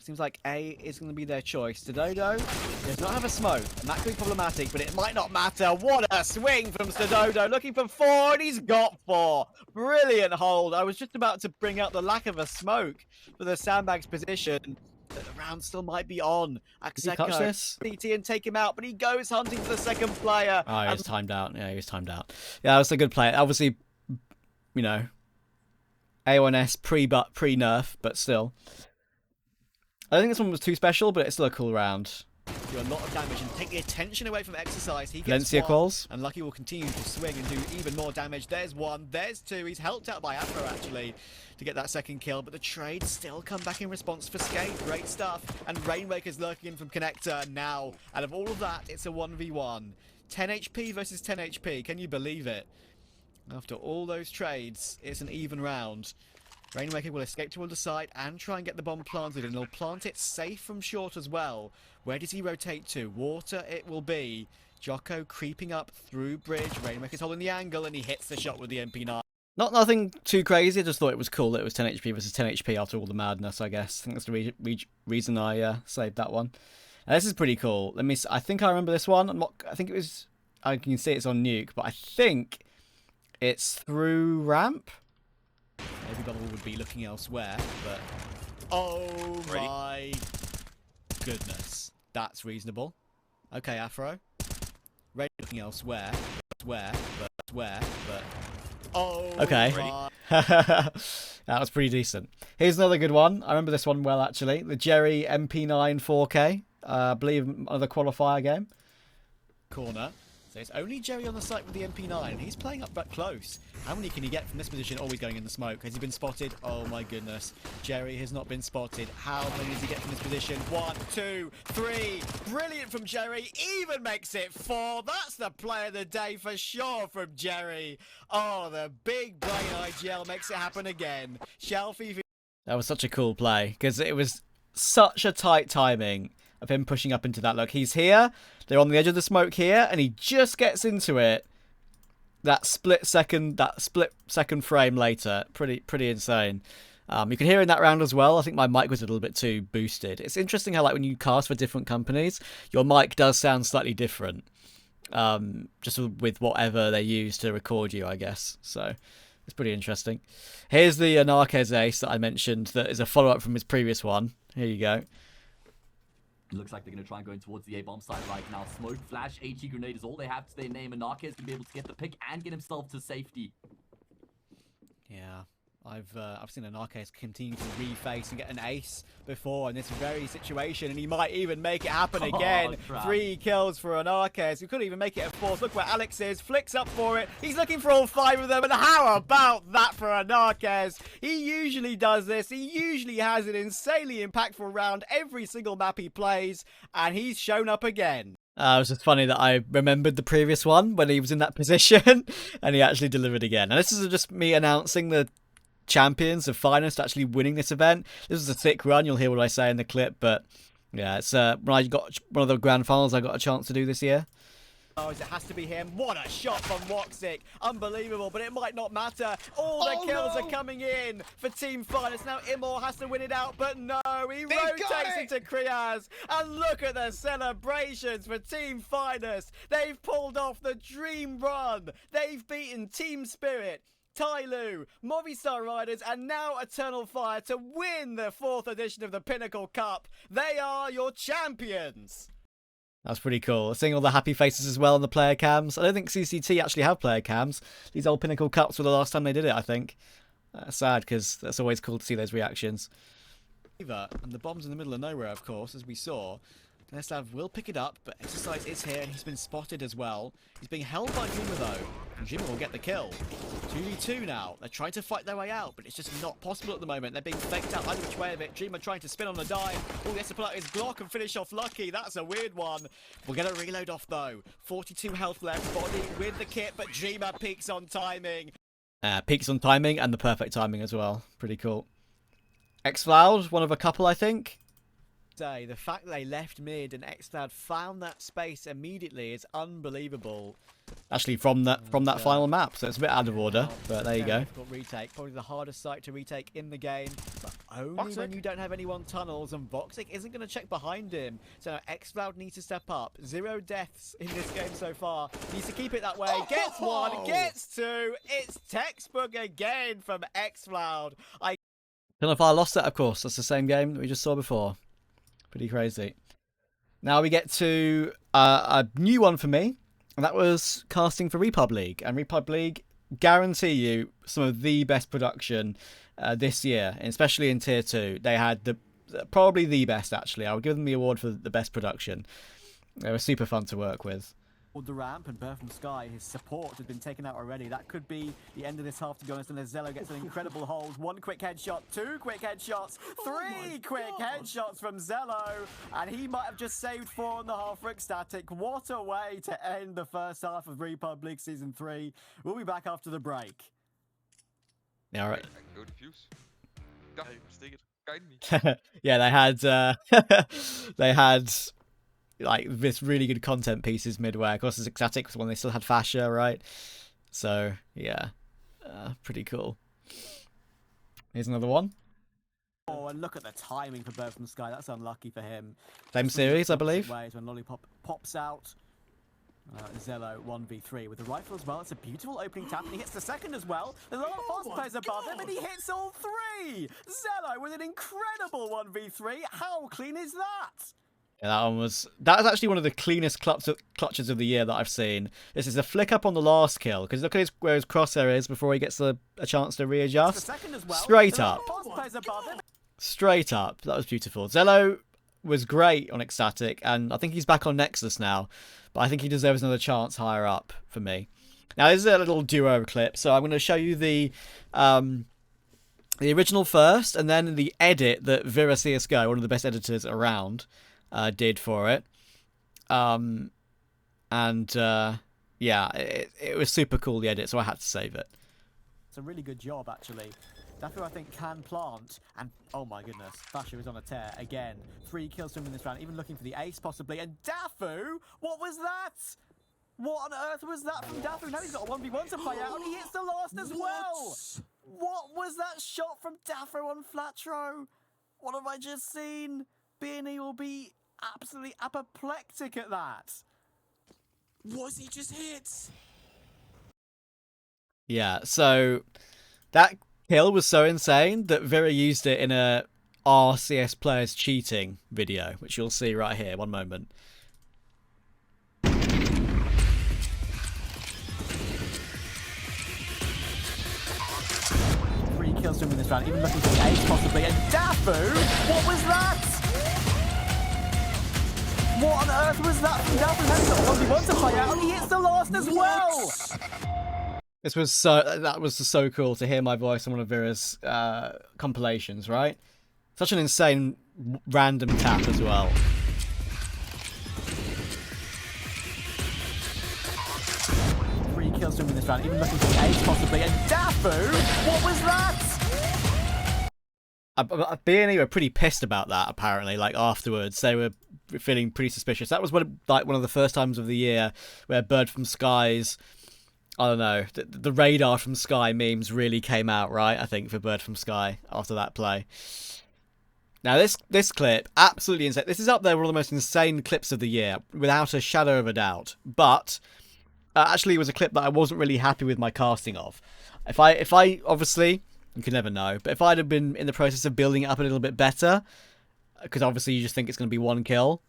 Seems like A is going to be their choice. Stododo does not have a smoke, and that could be problematic, but it might not matter. What a swing from Stododo, looking for 4, and he's got 4. Brilliant hold. I was just about to bring up the lack of a smoke for the sandbags position. But the round still might be on. Did he catch this? CT and take him out, but he goes hunting for the second player. Oh, he was timed out. Yeah, he was timed out. Yeah, that was a good play. Obviously, you know, A1S pre-nerf, but still. I think this one was too special, but it's still a cool round. Do a lot of damage and take the attention away from Exercise. He gets Valencia 1, calls. and Lucky will continue to swing and do even more damage. There's 1, there's 2. He's helped out by Afro, actually, to get that second kill, but the trades still come back in response for Skate. Great stuff. And Rainwaker's lurking in from Connector now. Out of all of that, it's a 1v1. 10 HP versus 10 HP. Can you believe it? After all those trades, it's an even round. Rainmaker will escape toward the site and try and get the bomb planted, and he'll plant it safe from short as well. Where does he rotate to? Water it will be. Jocko creeping up through bridge. Rainmaker's holding the angle, and he hits the shot with the MP9. Nothing too crazy. I just thought it was cool that it was 10 HP versus 10 HP after all the madness, I guess. I think that's the reason I saved that one. This is pretty cool. I think I remember this one. I think it was, I can see it's on Nuke, but I think it's through ramp. Maybe Bubble would be looking elsewhere, but oh my goodness, that's reasonable. Okay, Afro. Ready looking elsewhere, but oh. Okay. My. That was pretty decent. Here's another good one. I remember this one well, actually. The Jerry MP9 4K. I believe another qualifier game. Corner. So it's only Jerry on the site with the MP9, and he's playing up but close. How many can he get from this position? Always going in the smoke. Has he been spotted? Oh my goodness. Jerry has not been spotted. How many does he get from this position? 1, 2, 3. Brilliant from Jerry. Even makes it 4. That's the play of the day for sure from Jerry. Oh, the big brain IGL makes it happen again. Shelfie. That was such a cool play because it was such a tight timing of him pushing up into that. Look, he's here. They're on the edge of the smoke here, and he just gets into it. That split second frame later, pretty insane. You can hear in that round as well. I think my mic was a little bit too boosted. It's interesting how, like, when you cast for different companies, your mic does sound slightly different, just with whatever they use to record you, I guess. So it's pretty interesting. Here's the Narchez ace that I mentioned. That is a follow up from his previous one. Here you go. Looks like they're going to try and go in towards the A-bomb side right now. Smoke, flash, HE grenade is all they have to their name, and Narchez can be able to get the pick and get himself to safety. Yeah, I've seen a Narchez continue to reface and get an ace before in this very situation, and he might even make it happen again. Crap. 3 kills for a Narchez. He couldn't even make it a 4th. Look where Alex is. Flicks up for it. He's looking for all 5 of them, and how about that for a Narchez? He usually does this. He usually has an insanely impactful round every single map he plays, and he's shown up again. It was just funny that I remembered the previous one when he was in that position, and he actually delivered again. And this is just me announcing the champions of Finest actually winning this event. This was a thick run. You'll hear what I say in the clip, but yeah, it's when I got one of the grand finals I got a chance to do this year. Oh, it has to be him. What a shot from Woxic. Unbelievable, but it might not matter. All the kills are coming in for Team Finest. Now Immor has to win it out, but no, he rotates into Kriaz. And look at the celebrations for Team Finest. They've pulled off the dream run. They've beaten Team Spirit, Tyloo, Movistar Riders, and now Eternal Fire to win the 4th edition of the Pinnacle Cup. They are your champions. That's pretty cool. Seeing all the happy faces as well on the player cams. I don't think CCT actually have player cams. These old Pinnacle Cups were the last time they did it, I think. Sad, because that's always cool to see those reactions. And the bomb's in the middle of nowhere, of course, as we saw. Neslav will pick it up, but Exercise is here, and he's been spotted as well. He's being held by Dreamer, though, and Dreamer will get the kill. 2v2 now. They're trying to fight their way out, but it's just not possible at the moment. They're being faked out either which way of it. Dreamer trying to spin on a dime. Oh, he has to pull out his Glock and finish off Lucky. That's a weird one. We'll get a reload off, though. 42 health left. Body with the kit, but Dreamer peaks on timing. Peaks on timing, and the perfect timing as well. Pretty cool. Xcloud, one of a couple, I think. The fact that they left mid and Xcloud found that space immediately is unbelievable. Actually, from that final map, so it's a bit out of order, but there you go. Difficult retake, probably the hardest site to retake in the game, but only when you don't have anyone tunnels, and Voxic isn't going to check behind him. So now Xcloud needs to step up. 0 deaths in this game so far. Needs to keep it that way. Gets 1, gets 2. It's textbook again from Xcloud. Don't know if I lost that, of course. That's the same game that we just saw before. Pretty crazy. Now we get to a new one for me, and that was casting for Repub League. And Repub League guarantee you some of the best production this year, especially in Tier 2. They had probably the best, actually. I would give them the award for the best production. They were super fun to work with. The ramp, and Birth from Sky, his support has been taken out already. That could be the end of this half, to be honest, unless Zello gets an incredible hold. 1 quick headshot, 2 quick headshots, 3 quick headshots from Zello, and he might have just saved 4.5 for Ecstatic. What a way to end the first half of Repub League Season 3. We'll be back after the break. Yeah, all right. Go defuse. Go. Stick it. Guide me. Yeah, they had like this really good content pieces midway. Of course, it's Ecstatic when they still had Fascia, right? So yeah, pretty cool. Here's another one. Oh, and look at the timing for Birth from Sky. That's unlucky for him. Same series, I believe. Ways when Lollipop pops out. Zello 1v3 with the rifle as well. It's a beautiful opening tap, and he hits the second as well. There's a lot of fast players above him, and he hits all 3. Zello with an incredible 1v3. How clean is that? Yeah, that was actually one of the cleanest clutches of the year that I've seen. This is a flick up on the last kill, because look at where his crosshair is before he gets a chance to readjust. Straight up. Straight up. That was beautiful. Zello was great on Ecstatic, and I think he's back on Nexus now. But I think he deserves another chance higher up for me. Now, this is a little duo clip, so I'm going to show you the original first, and then the edit that Vera CSGO, one of the best editors around, did for it. Yeah, it was super cool, the edit, so I had to save it. It's a really good job, actually. Dafu, I think, can plant, and oh my goodness, Thatcher is on a tear again. 3 kills from him in this round, even looking for the ace, possibly. And Dafu, what was that? What on earth was that from Dafu? Now he's got a 1v1 to play out, and he hits the last as well. What was that shot from Dafu on Flatro? What have I just seen? B&E will be absolutely apoplectic at that. Was he just hit? Yeah, so that kill was so insane that Vera used it in a RCS players cheating video, which you'll see right here. One moment. 3 kills from him in this round, even looking for the ace possibly. And Dafu, what was that? What on earth was that from Dafu? Now he's got 1v1 to play out, and he hits the last as well. That was so cool to hear my voice on one of Vera's compilations, right? Such an insane random tap as well. Three kills from him in this round, even looking for the ace possibly. And Dafu, what was that? B&E were pretty pissed about that, apparently, like afterwards. They were feeling pretty suspicious. That was one of the first times of the year where Bird from Skies, I don't know, the radar from Sky memes really came out, right? I think for Bird from Sky after that play. Now this clip, absolutely insane. This is up there, one of the most insane clips of the year, without a shadow of a doubt. But actually, it was a clip that I wasn't really happy with my casting of. If I obviously, you can never know, but if I'd have been in the process of building it up a little bit better, because obviously you just think it's going to be 1 kill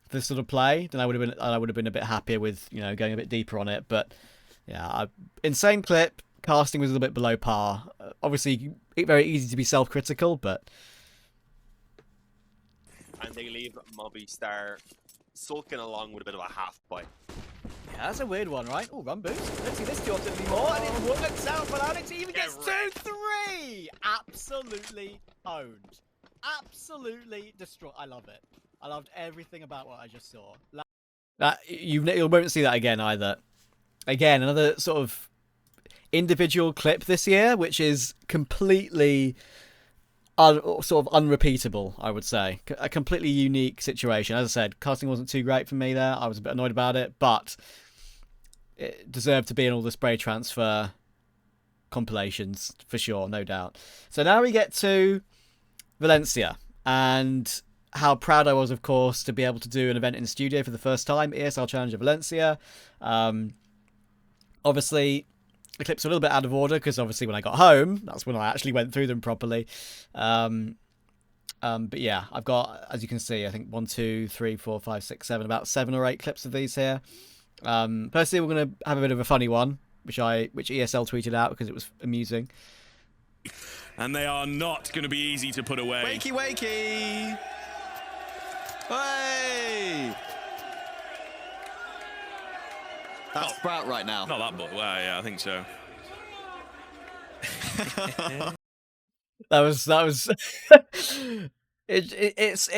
for this sort of play, then I would have been a bit happier with, you know, going a bit deeper on it. But yeah, insane clip. Casting was a little bit below par. Obviously, very easy to be self-critical, but. And they leave Mobbystar sulking along with a bit of a half bite. Yeah, that's a weird one, right? Oh, run boost. Let's see this job anymore. And it works out, but Alex even gets 2-3. Absolutely owned. Absolutely destroyed. I love it. I loved everything about what I just saw. You won't see that again either. Again, another sort of individual clip this year, which is completely sort of unrepeatable, I would say. A completely unique situation. As I said, casting wasn't too great for me there. I was a bit annoyed about it, but it deserved to be in all the spray transfer compilations, for sure, no doubt. So now we get to Valencia, and how proud I was, of course, to be able to do an event in studio for the first time, ESL Challenger Valencia. Obviously, the clips are a little bit out of order because obviously when I got home, that's when I actually went through them properly. But yeah, I've got, as you can see, I think 1, 2, 3, 4, 5, 6, 7, about 7 or 8 clips of these here. Personally, we're going to have a bit of a funny one, which ESL tweeted out because it was amusing. And they are not going to be easy to put away. Wakey, wakey! Hey! That's Sprout right now. Not that, but well, yeah, I think so. That was it's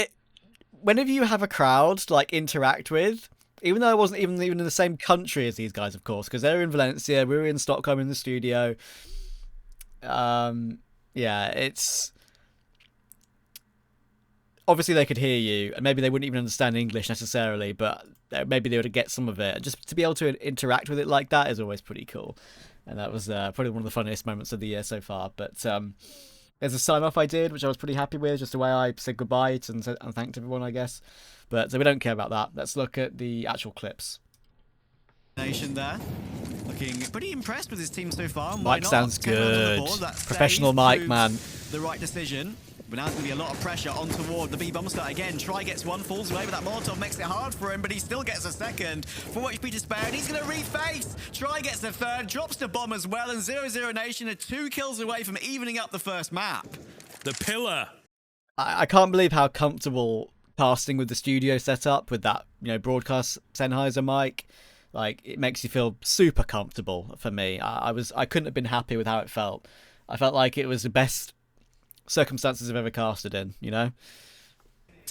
whenever you have a crowd to like interact with, even though I wasn't even in the same country as these guys, of course, because they were in Valencia, we were in Stockholm in the studio. Yeah, it's obviously they could hear you, and maybe they wouldn't even understand English necessarily, but maybe they would get some of it. Just to be able to interact with it like that is always pretty cool, and that was probably one of the funniest moments of the year so far. But there's a sign-off I did, which I was pretty happy with, just the way I said goodbye and thanked everyone, I guess. But so we don't care about that. Let's look at the actual clips. Nation there. Looking pretty impressed with his team so far. Mike sounds good. Professional Mike, man. The right decision. But now there's going to be a lot of pressure on toward the B-Bombster again. Try gets 1, falls away with that Molotov, makes it hard for him, but he still gets a second. 4 HP to spare, and he's going to reface. Try gets the third, drops the bomb as well, and 0-0 Nation are 2 kills away from evening up the first map. The pillar. I can't believe how comfortable casting with the studio set up with that, broadcast Sennheiser mic. Like, it makes you feel super comfortable for me. I couldn't have been happy with how it felt. I felt like it was the best circumstances I've ever casted in, To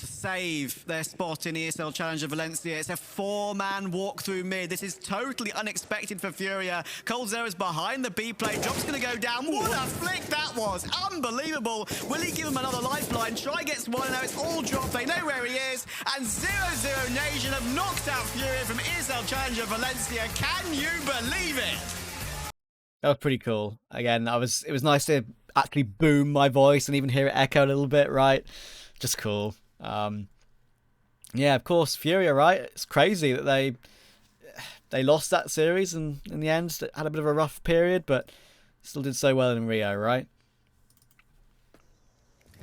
save their spot in ESL Challenger Valencia. It's a 4-man walk through mid. This is totally unexpected for Furia. coldzera's behind the B plate. Drop's going to go down. What a flick that was. Unbelievable. Will he give him another lifeline? Try gets one, and now it's all dropped. They know where he is. And 0-0 Nation have knocked out Furia from ESL Challenger Valencia. Can you believe it? That was pretty cool. Again, it was nice to actually boom my voice and even hear it echo a little bit, right? Just cool. Yeah, of course, Furia, right? It's crazy that they lost that series and in the end had a bit of a rough period, but still did so well in Rio, right?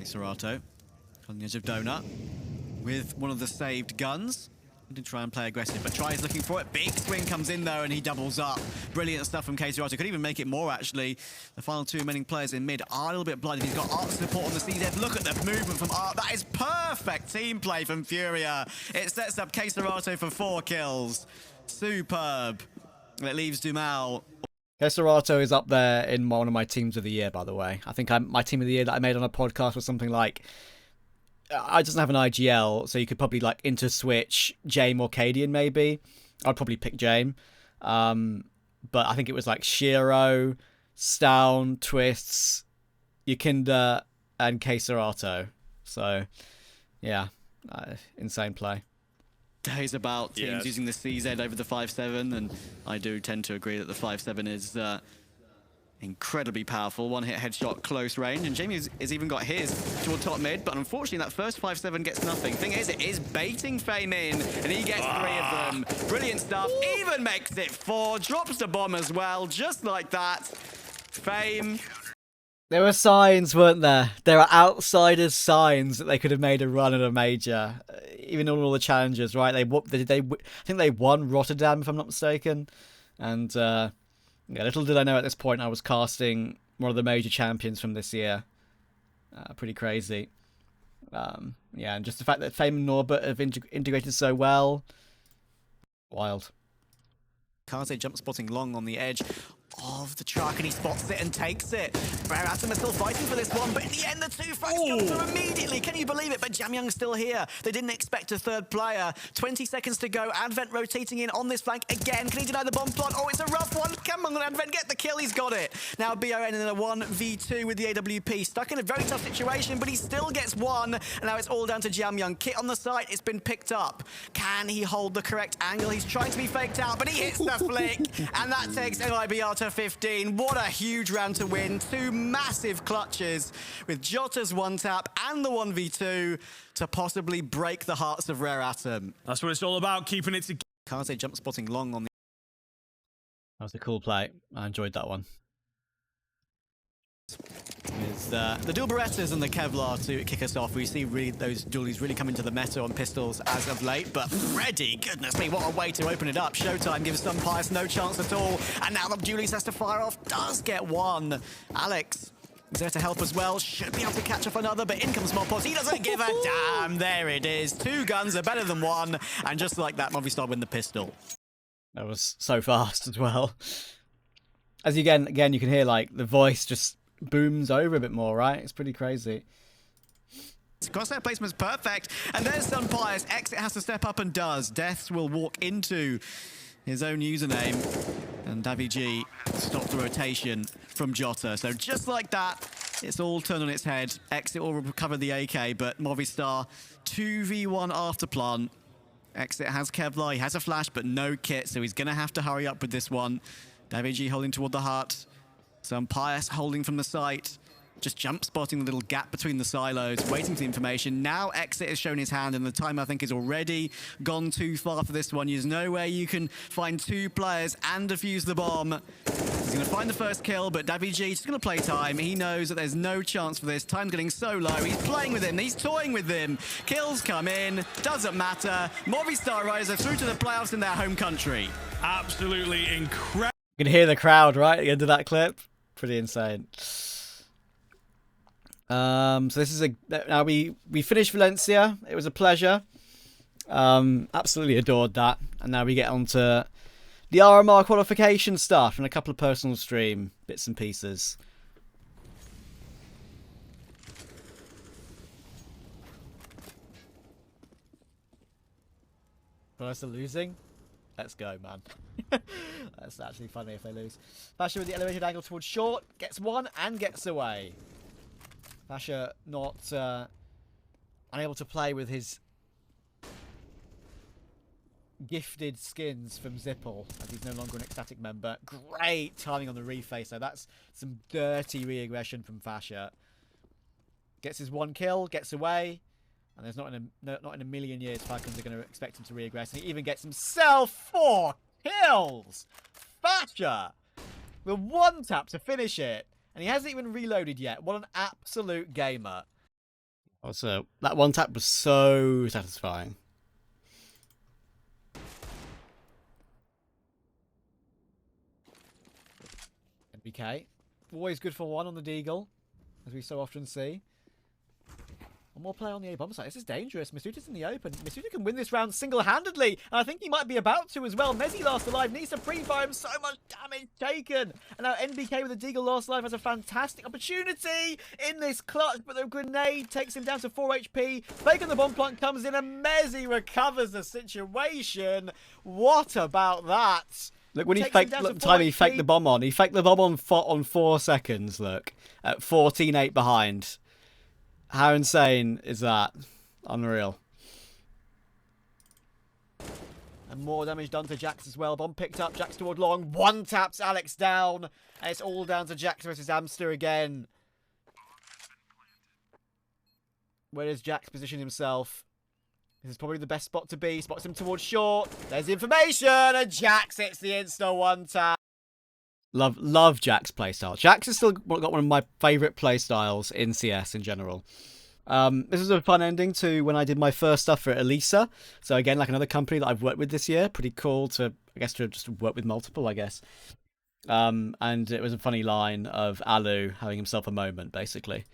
Serato on the edge of Donut with one of the saved guns. He did try and play aggressive, but tries looking for it. Big swing comes in though, and he doubles up. Brilliant stuff from Serato. Could even make it more, actually. The final two remaining players in mid are a little bit blinded. He's got Art support on the CZ. Look at the movement from Art. That is perfect team play from Furia. It sets up Serato for 4 kills. Superb. And it leaves Dumal. Serato is up there in one of my teams of the year, by the way. I think my team of the year that I made on a podcast was something like, I doesn't have an IGL, so you could probably like interswitch Jame or Cadian maybe. I'd probably pick Jame. But I think it was like Shiro, Stown, Twists, Yakinda, and Serato. So, yeah, insane play. Days about teams using the CZ over the 5-7, and I do tend to agree that the 5-7 is incredibly powerful. One hit headshot close range, and Jamie has even got his toward top mid, but unfortunately that first 5-7 gets nothing. Thing is, it is baiting Fame in, and he gets 3 of them. Brilliant stuff. Even makes it 4, drops the bomb as well, just like that. Fame. There were signs, weren't there? There are outsiders' signs that they could have made a run at a major, even on all the challenges, right? I think they won Rotterdam, if I'm not mistaken, and yeah, little did I know at this point I was casting one of the major champions from this year. Pretty crazy. Yeah, and just the fact that Fame and Norbert have integrated so well, wild. Kaze jump spotting long on the edge of the truck, and he spots it and takes it. Atom is still fighting for this one, but in the end the 2 frags come through immediately. Can you believe it? But Jamyoung's still here. They didn't expect a third player. 20 seconds to go. Advent rotating in on this flank again. Can he deny the bomb plot? Oh, it's a rough one. Come on, Advent, get the kill. He's got it. Now BRN in a 1v2 with the AWP. Stuck in a very tough situation, but he still gets one. And now it's all down to Jamyoung. Kit on the site. It's been picked up. Can he hold the correct angle? He's trying to be faked out, but he hits the flick. And that takes NIBR to 15. What a huge round to win. 2 massive clutches with Jota's 1-tap and the 1v2 to possibly break the hearts of Rare Atom. That's what it's all about, keeping it together. Kaze jump spotting long on the... That was a cool play. I enjoyed that one. With the dual Berettas and the Kevlar to kick us off. We see really those dualies really come into the meta on pistols as of late, but Freddy, goodness me, what a way to open it up. Showtime gives Sunpius no chance at all, and now the dualies has to fire off, does get one. Alex is there to help as well, should be able to catch off another, but in comes Mopos. He doesn't give a damn. There it is. 2 guns are better than 1, and just like that, Movistar win the pistol. That was so fast as well. As again, you can hear like the voice just booms over a bit more, right? It's pretty crazy. Crosshair placement's perfect, and there's Sunpius. Exit has to step up and does. Deaths will walk into his own username, and Davy stop the rotation from Jota. So just like that, it's all turned on its head. Exit will recover the AK, but Movistar 2v1 after plant. Exit has Kevlar, he has a flash, but no kit, so he's gonna have to hurry up with this one. Davy holding toward the heart. Sunpius holding from the site. Just jump spotting the little gap between the silos, waiting for the information. Now Exit has shown his hand, and the time I think is already gone too far for this one. There's no way you can find 2 players and defuse the bomb. He's going to find the first kill, but Davy just going to play time. He knows that there's no chance for this. Time's getting so low. He's playing with him. He's toying with him. Kills come in. Doesn't matter. Movistar Rise are through to the playoffs in their home country. Absolutely incredible. You can hear the crowd, right, at the end of that clip. Pretty insane. So this is now we finished Valencia. It was a pleasure. Absolutely adored that. And now we get on to the RMR qualification stuff and a couple of personal stream bits and pieces. First, losing. Let's go, man. That's actually funny if they lose. Fasher with the elevated angle towards short. Gets one and gets away. Fasher not unable to play with his gifted skins from Zippel, as he's no longer an ecstatic member. Great timing on the reface, so that's some dirty re-aggression from Fasher. Gets his one kill, gets away. And there's not in a million years Falcons are going to expect him to re-aggress. And he even gets himself 4 kills! Fasher! With 1 tap to finish it. And he hasn't even reloaded yet. What an absolute gamer. Also, that 1 tap was so satisfying. NBK. Always good for 1 on the Deagle, as we so often see. One more player on the A bomb site. This is dangerous. Masuta's in the open. Masuta can win this round single-handedly. And I think he might be about to as well. Mezzy last alive. Needs to pre-fire him. So much damage taken. And now NBK with the Deagle last alive has a fantastic opportunity in this clutch. But the grenade takes him down to 4 HP. Fake on the bomb plant comes in. And Mezzy recovers the situation. What about that? Look, when he faked, look, the time he faked the bomb on. He faked the bomb on 4 seconds, look. At 14-8 behind. How insane is that? Unreal. And more damage done to Jax as well. Bomb picked up. Jax toward long. 1 taps Alex down. And it's all down to Jax versus Amster again. Where does Jax position himself? This is probably the best spot to be. Spots him towards short. There's the information. And Jax hits the insta 1 tap. Love Jack's playstyle. Jax has still got one of my favourite playstyles in CS in general. This was a fun ending to when I did my first stuff for Elisa. So again, like another company that I've worked with this year. Pretty cool to, I guess, to just work with multiple, I guess. And it was a funny line of Alu having himself a moment, basically.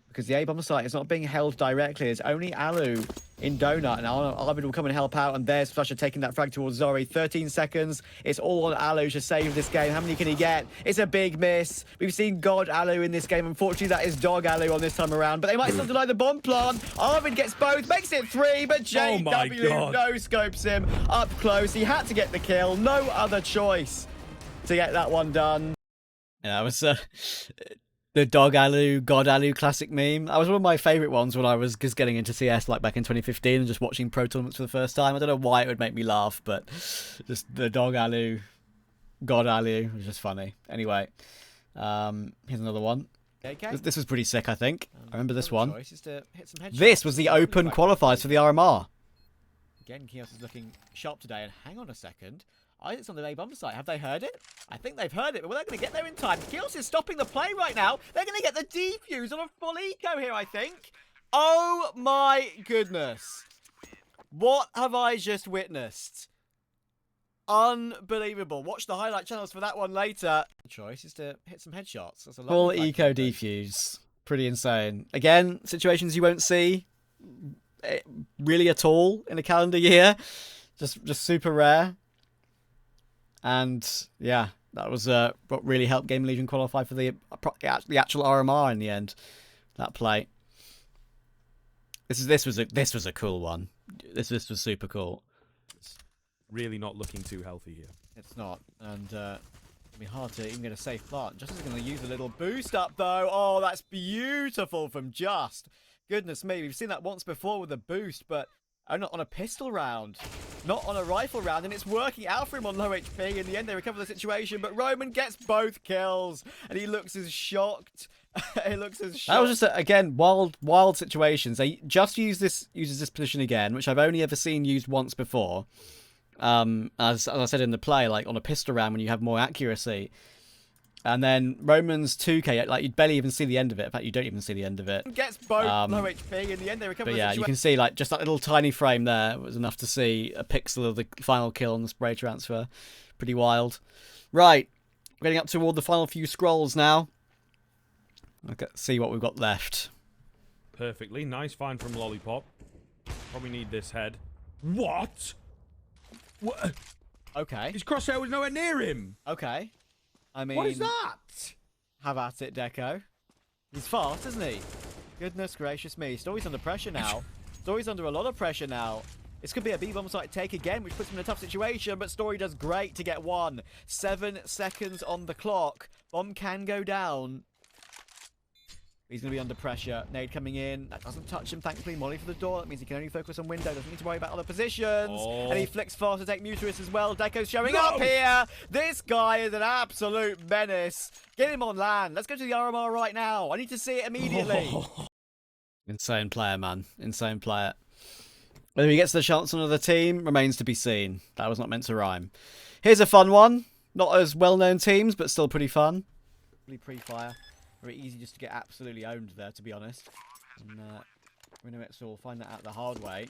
Because the A-bomb site is not being held directly. It's only Alu in Donut, and Arvid will come and help out, and there's Flusher taking that frag towards Zori. 13 seconds. It's all on Alu to save this game. How many can he get? It's a big miss. We've seen God Alu in this game. Unfortunately, that is Dog Alu on this time around, but they might still deny the bomb plant. Arvid gets both, makes it 3, but JW no-scopes him up close. He had to get the kill. No other choice to get that one done. Yeah, it was... the Dog Alu, God Alu classic meme. That was one of my favourite ones when I was just getting into CS like back in 2015 and just watching pro tournaments for the first time. I don't know why it would make me laugh, but just the Dog Alu, God Alu was just funny. Anyway, here's another one. Okay. This was pretty sick, I think. I remember this one. This was the open qualifiers for the RMR. Again, Kios is looking sharp today, and hang on a second. I think it's on the A-bomb site. Have they heard it? I think they've heard it, but they're going to get there in time. Kios is stopping the play right now. They're going to get the defuse on a full eco here, I think. Oh my goodness. What have I just witnessed? Unbelievable. Watch the highlight channels for that one later. The choice is to hit some headshots. That's a full eco defuse. Pretty insane. Again, situations you won't see really at all in a calendar year. Just super rare. And yeah, that was what really helped Game Legion qualify for the actual RMR in the end. That play. This was a cool one. This was super cool. It's really not looking too healthy here. It's not, and it'll be hard to even get a safe plant. Just is going to use a little boost up though. Oh, that's beautiful from Just. Goodness me, we've seen that once before with a boost, but not on a pistol round. Not on a rifle round, and it's working out for him on low HP. In the end, they recover the situation, but Roman gets both kills, and he looks as shocked. He looks as shocked. That was just, again, wild situations. They just uses this position again, which I've only ever seen used once before. As I said in the play, like on a pistol round when you have more accuracy. And then Roman's 2k, like you'd barely even see the end of it. In fact, you don't even see the end of it. Gets both low HP. In the end, they recover. But yeah, you can see like just that little tiny frame there was enough to see a pixel of the final kill on the spray transfer. Pretty wild. Right, we're getting up toward the final few scrolls now. Let's see what we've got left. Perfectly. Nice find from Lollipop. Probably need this head. What? What? Okay. His crosshair was nowhere near him. Okay. I mean... What is that? Have at it, Deco. He's fast, isn't he? Goodness gracious me. Story's under pressure now. Story's under a lot of pressure now. This could be a B-bomb site take again, which puts him in a tough situation, but Story does great to get one. 7 seconds on the clock. Bomb can go down. He's going to be under pressure. Nade coming in. That doesn't touch him, thankfully. Molly for the door. That means he can only focus on window. Doesn't need to worry about other positions. Oh. And he flicks fast to take Mutuus as well. Deco's showing up here. This guy is an absolute menace. Get him on land. Let's go to the RMR right now. I need to see it immediately. Insane player, man. Insane player. Whether he gets the chance on another team remains to be seen. That was not meant to rhyme. Here's a fun one. Not as well-known teams, but still pretty fun. Pre-fire. Very easy just to get absolutely owned there, to be honest. And Rinoetsu will find that out the hard way.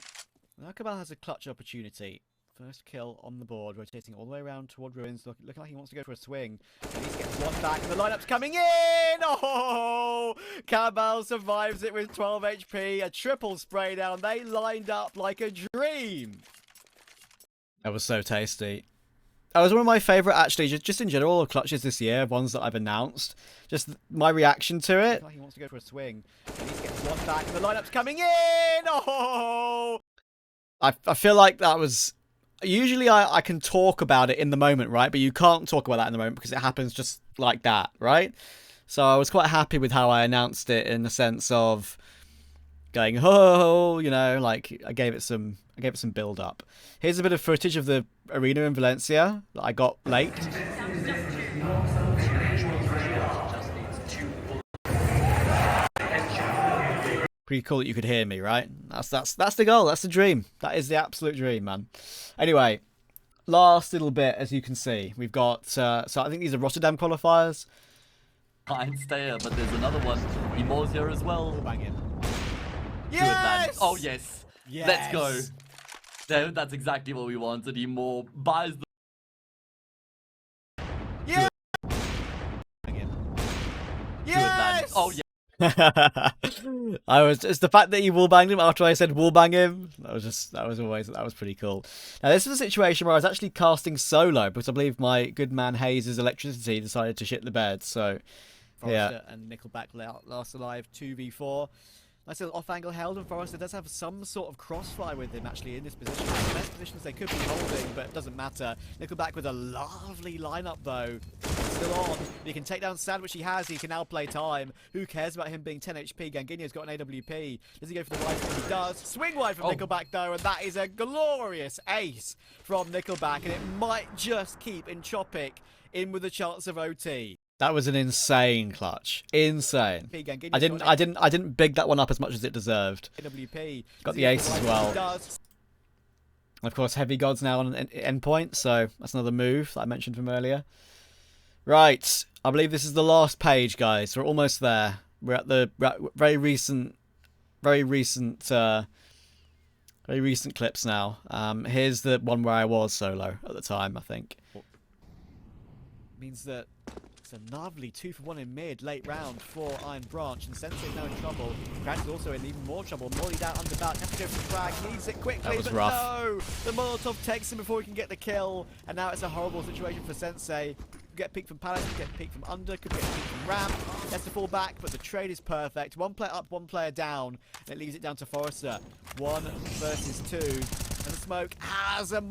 Now Cabal has a clutch opportunity. First kill on the board, rotating all the way around toward Ruins, looking like he wants to go for a swing. And he gets one back, and the lineup's coming in! Oh! Cabal survives it with 12 HP, a triple spray down. They lined up like a dream. That was so tasty. That was one of my favourite, actually, just in general, clutches this year, ones that I've announced. Just my reaction to it. Like he wants to go for a swing. And he gets one back, and the lineup's coming in! Oh! I feel like that was... Usually I can talk about it in the moment, right? But you can't talk about that in the moment because it happens just like that, right? So I was quite happy with how I announced it in the sense of going, oh, you know, like I gave it some build up. Here's a bit of footage of the arena in Valencia that I got late. Pretty cool that you could hear me, right? That's the goal. That's the dream. That is the absolute dream, man. Anyway, last little bit, as you can see, we've got. So I think these are Rotterdam qualifiers. Fine stayer, but there's another one. Emo's here as well. Bang him. Yes! Oh yes. Yes! Let's go. That's exactly what we wanted. Emo buys the. Yeah. Bang him. Yes! Oh yeah. It's the fact that he wallbanged him after I said wallbang him. That was pretty cool. Now this was a situation where I was actually casting solo because I believe my good man Hayes' electricity decided to shit the bed. So Forrester and Nickelback last alive 2v4. Nice little off-angle held, and Forrester does have some sort of crossfire with him actually in this position. The best positions they could be holding, but it doesn't matter. Nickelback with a lovely lineup though. Still on. He can take down Sad, which he has. He can now play time. Who cares about him being 10 HP? Ganginia's got an AWP. Does he go for the rifle? He does. Swing wide from Nickelback though, and that is a glorious ace from Nickelback, and it might just keep Entropic in with a chance of OT. That was an insane clutch. Insane. I didn't big that one up as much as it deserved. AWP. Got the ace as well. Of course, Heavy God's now on an endpoint, so that's another move that I mentioned from earlier. Right, I believe this is the last page, guys. We're almost there. We're at the very recent clips now. Here's the one where I was solo at the time, I think. Means that it's a lovely 2-for-1 in mid, late round for Iron Branch, and Sensei's now in trouble. Crack's also in even more trouble. Molly down under back, has to go for the frag, needs it quickly, but rough. No! The Molotov takes him before he can get the kill, and now it's a horrible situation for Sensei. Could get peeked from Palace, could get peeked from under, could get peeked from ramp. Has to fall back, but the trade is perfect. One player up, one player down, and it leaves it down to Forrester. 1 versus 2, and the smoke has a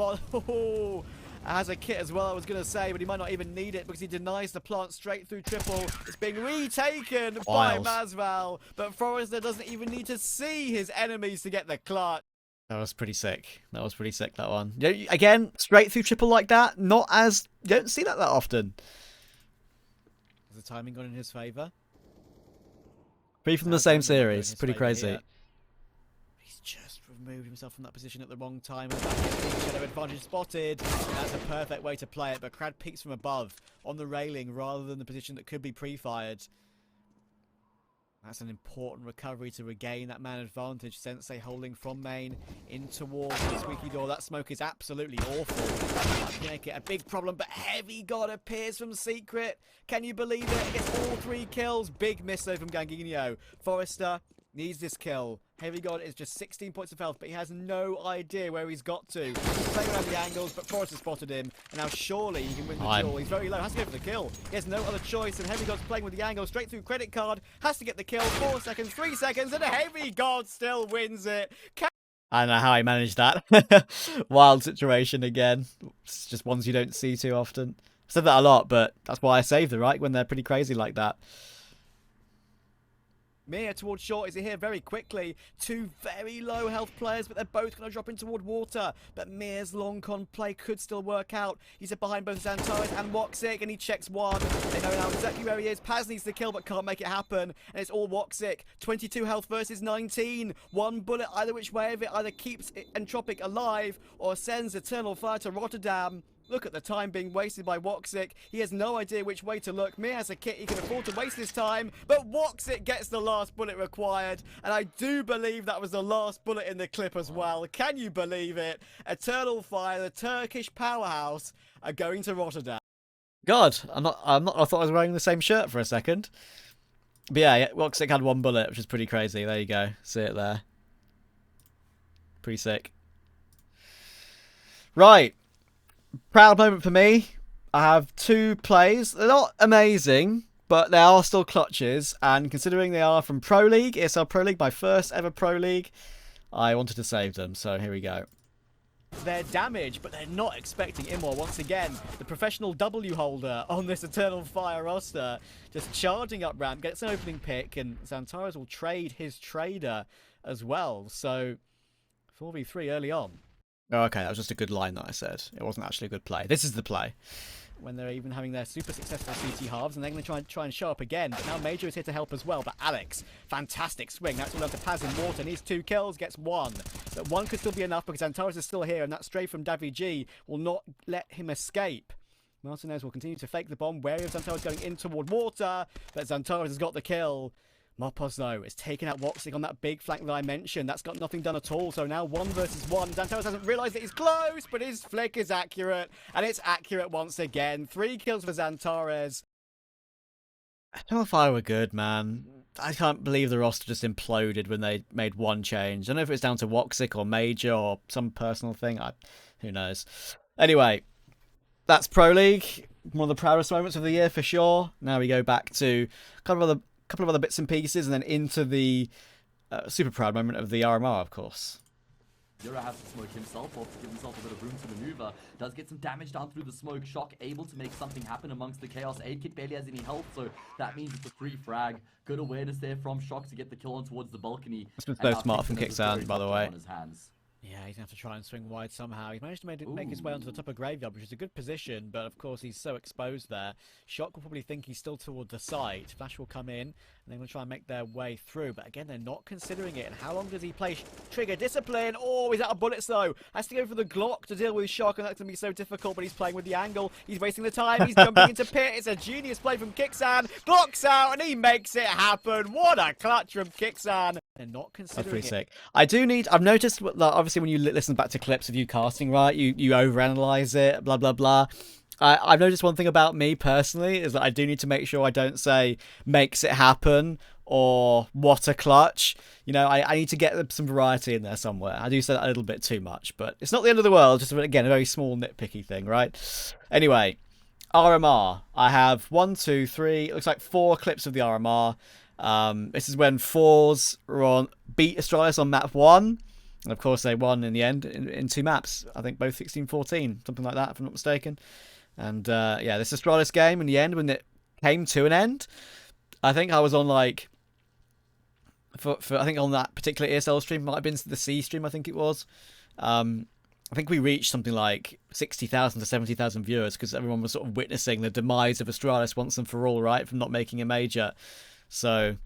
has a kit as well, I was going to say, but he might not even need it because he denies the plant straight through triple. It's being retaken by Masval, but Forrester doesn't even need to see his enemies to get the clutch. That was pretty sick. That was pretty sick, that one. Again, straight through triple like that, you don't see that often. Has the timing gone in his favour? 3 from the same series. Pretty crazy. Here. He's just removed himself from that position at the wrong time. And that shadow advantage spotted. That's a perfect way to play it, but Crad peeks from above on the railing rather than the position that could be pre-fired. That's an important recovery to regain that man advantage. Sensei holding from main in towards the squeaky door. That smoke is absolutely awful. Make it a big problem, but Heavy God appears from Secret. Can you believe it? It gets all 3 kills. Big miss though from Ganginho. Forrester needs this kill. Heavy God is just 16 points of health, but he has no idea where he's got to. He's playing around the angles, but Forrester spotted him, and now surely he can win the duel. He's very low, has to go for the kill. He has no other choice, and Heavy God's playing with the angle straight through credit card, has to get the kill. 4 seconds, 3 seconds, and Heavy God still wins it. I don't know how he managed that. Wild situation again. It's just ones you don't see too often. I've said that a lot, but that's why I save them, right? When they're pretty crazy like that. Mia towards short is here very quickly. 2 very low health players, but they're both going to drop in toward water. But Mia's long con play could still work out. He's behind both Xantares and Woxic, and he checks one. They know now exactly where he is. Paz needs the kill, but can't make it happen. And it's all Woxic. 22 health versus 19. 1 bullet either which way of it either keeps Entropic alive or sends Eternal Fire to Rotterdam. Look at the time being wasted by Woxic. He has no idea which way to look. Mir has a kit he can afford to waste his time, but Woxic gets the last bullet required, and I do believe that was the last bullet in the clip as well. Can you believe it? Eternal Fire, the Turkish powerhouse, are going to Rotterdam. God, I thought I was wearing the same shirt for a second. But yeah, Woxic had 1 bullet, which is pretty crazy. There you go. See it there. Pretty sick. Right. Proud moment for me. I have 2 plays. They're not amazing, but they are still clutches. And considering they are from Pro League, ESL Pro League, my first ever Pro League, I wanted to save them. So here we go. Their damage, but they're not expecting Immor once again. The professional W holder on this Eternal Fire roster, just charging up ramp, gets an opening pick, and Xantares will trade his trader as well. So 4v3 early on. Oh, okay, that was just a good line that I said. It wasn't actually a good play. This is the play. When they're even having their super successful CT halves, and they're going to try and show up again. But now Major is here to help as well. But Alex, fantastic swing. That's all down to Paz in water. Needs 2 kills, gets 1. But 1 could still be enough because Xantares is still here, and that stray from Davi G will not let him escape. Martinez will continue to fake the bomb, wary of Xantares going in toward water, but Xantares has got the kill. Mopos, though, is taking out Woxic on that big flank that I mentioned. That's got nothing done at all. So now 1 versus 1. Xantares hasn't realised that he's close, but his flick is accurate. And it's accurate once again. 3 kills for Xantares. I don't know if I were good, man. I can't believe the roster just imploded when they made 1 change. I don't know if it's down to Woxic or Major or some personal thing. Who knows. Anyway, that's Pro League. One of the proudest moments of the year for sure. Now we go back to a couple of other bits and pieces, and then into the super proud moment of the RMR, of course. Zero has to smoke himself off to give himself a bit of room to maneuver. Does get some damage down through the smoke. Shock able to make something happen amongst the chaos. 8kit barely has any health, so that means it's a free frag. Good awareness there from Shock to get the kill on towards the balcony. This was so smart from Kicksan, by the way. On his hands. Yeah, he's going to have to try and swing wide somehow. He's managed to make his way onto the top of Graveyard, which is a good position, but of course he's so exposed there. Shock will probably think he's still toward the site. Flash will come in, and they're going to try and make their way through, but again, they're not considering it. And how long does he play Trigger Discipline? Oh, he's out of bullets though. Has to go for the Glock to deal with Shock, and that's going to be so difficult, but he's playing with the angle. He's wasting the time. He's jumping into pit. It's a genius play from Kicksan. Glock's out, and he makes it happen. What a clutch from Kicksan. They're not considering That's pretty sick. I've noticed that obviously when you listen back to clips of you casting, right, you overanalyze it, blah, blah, blah. I've noticed one thing about me personally is that I do need to make sure I don't say makes it happen or what a clutch. You know, I need to get some variety in there somewhere. I do say that a little bit too much, but it's not the end of the world. Just, again, a very small nitpicky thing, right? Anyway, RMR. I have 1, 2, 3, it looks like 4 clips of the RMR. This is when Fours beat Astralis on map 1. And of course they won in the end in 2 maps. I think both 16-14, something like that if I'm not mistaken. And yeah, this Astralis game in the end, when it came to an end, I think I was on like, for I think on that particular ESL stream, might have been the C stream, I think it was. I think we reached something like 60,000 to 70,000 viewers because everyone was sort of witnessing the demise of Astralis once and for all, right, from not making a major. So,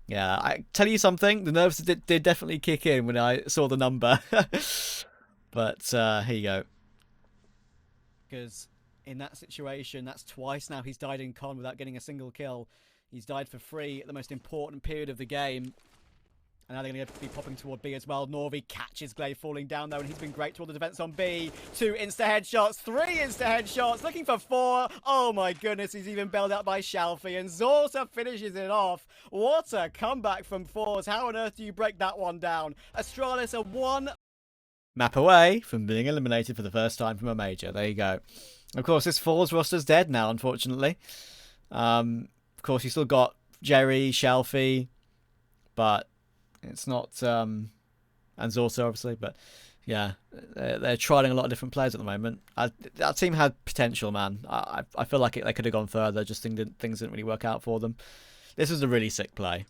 yeah, I tell you something, the nerves did definitely kick in when I saw the number. But here you go. Because in that situation, that's twice now he's died in con without getting a single kill. He's died for free at the most important period of the game. And now they're going to be popping toward B as well. Norvi catches Glaive falling down though, and he's been great toward the defense on B. 2 insta-headshots, 3 insta-headshots, looking for 4. Oh my goodness, he's even bailed out by Shalfie, and Zorta finishes it off. What a comeback from Fours. How on earth do you break that one down? Astralis are 1 map away from being eliminated for the first time from a major. There you go. Of course, this Fours roster's dead now, unfortunately. Of course, you still got Jerry, Shalfie, but it's not, and Zorta obviously, but yeah, they're trialing a lot of different players at the moment. That team had potential, man. I feel like they could have gone further, just things didn't really work out for them. This was a really sick play.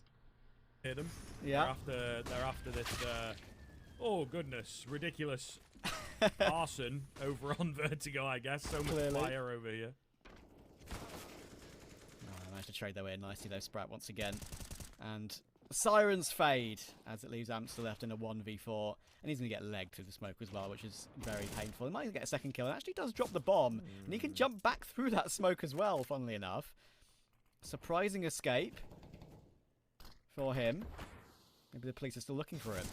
Hit them. Yeah. They're after this, oh goodness, ridiculous arson over on Vertigo, I guess. So much fire over here. I managed to trade their way in nicely though, Sprat once again. And Sirens fade as it leaves Amster left in a 1v4. And he's going to get legged through the smoke as well, which is very painful. He might get a second kill and actually does drop the bomb. And he can jump back through that smoke as well, funnily enough. Surprising escape for him. Maybe the police are still looking for him.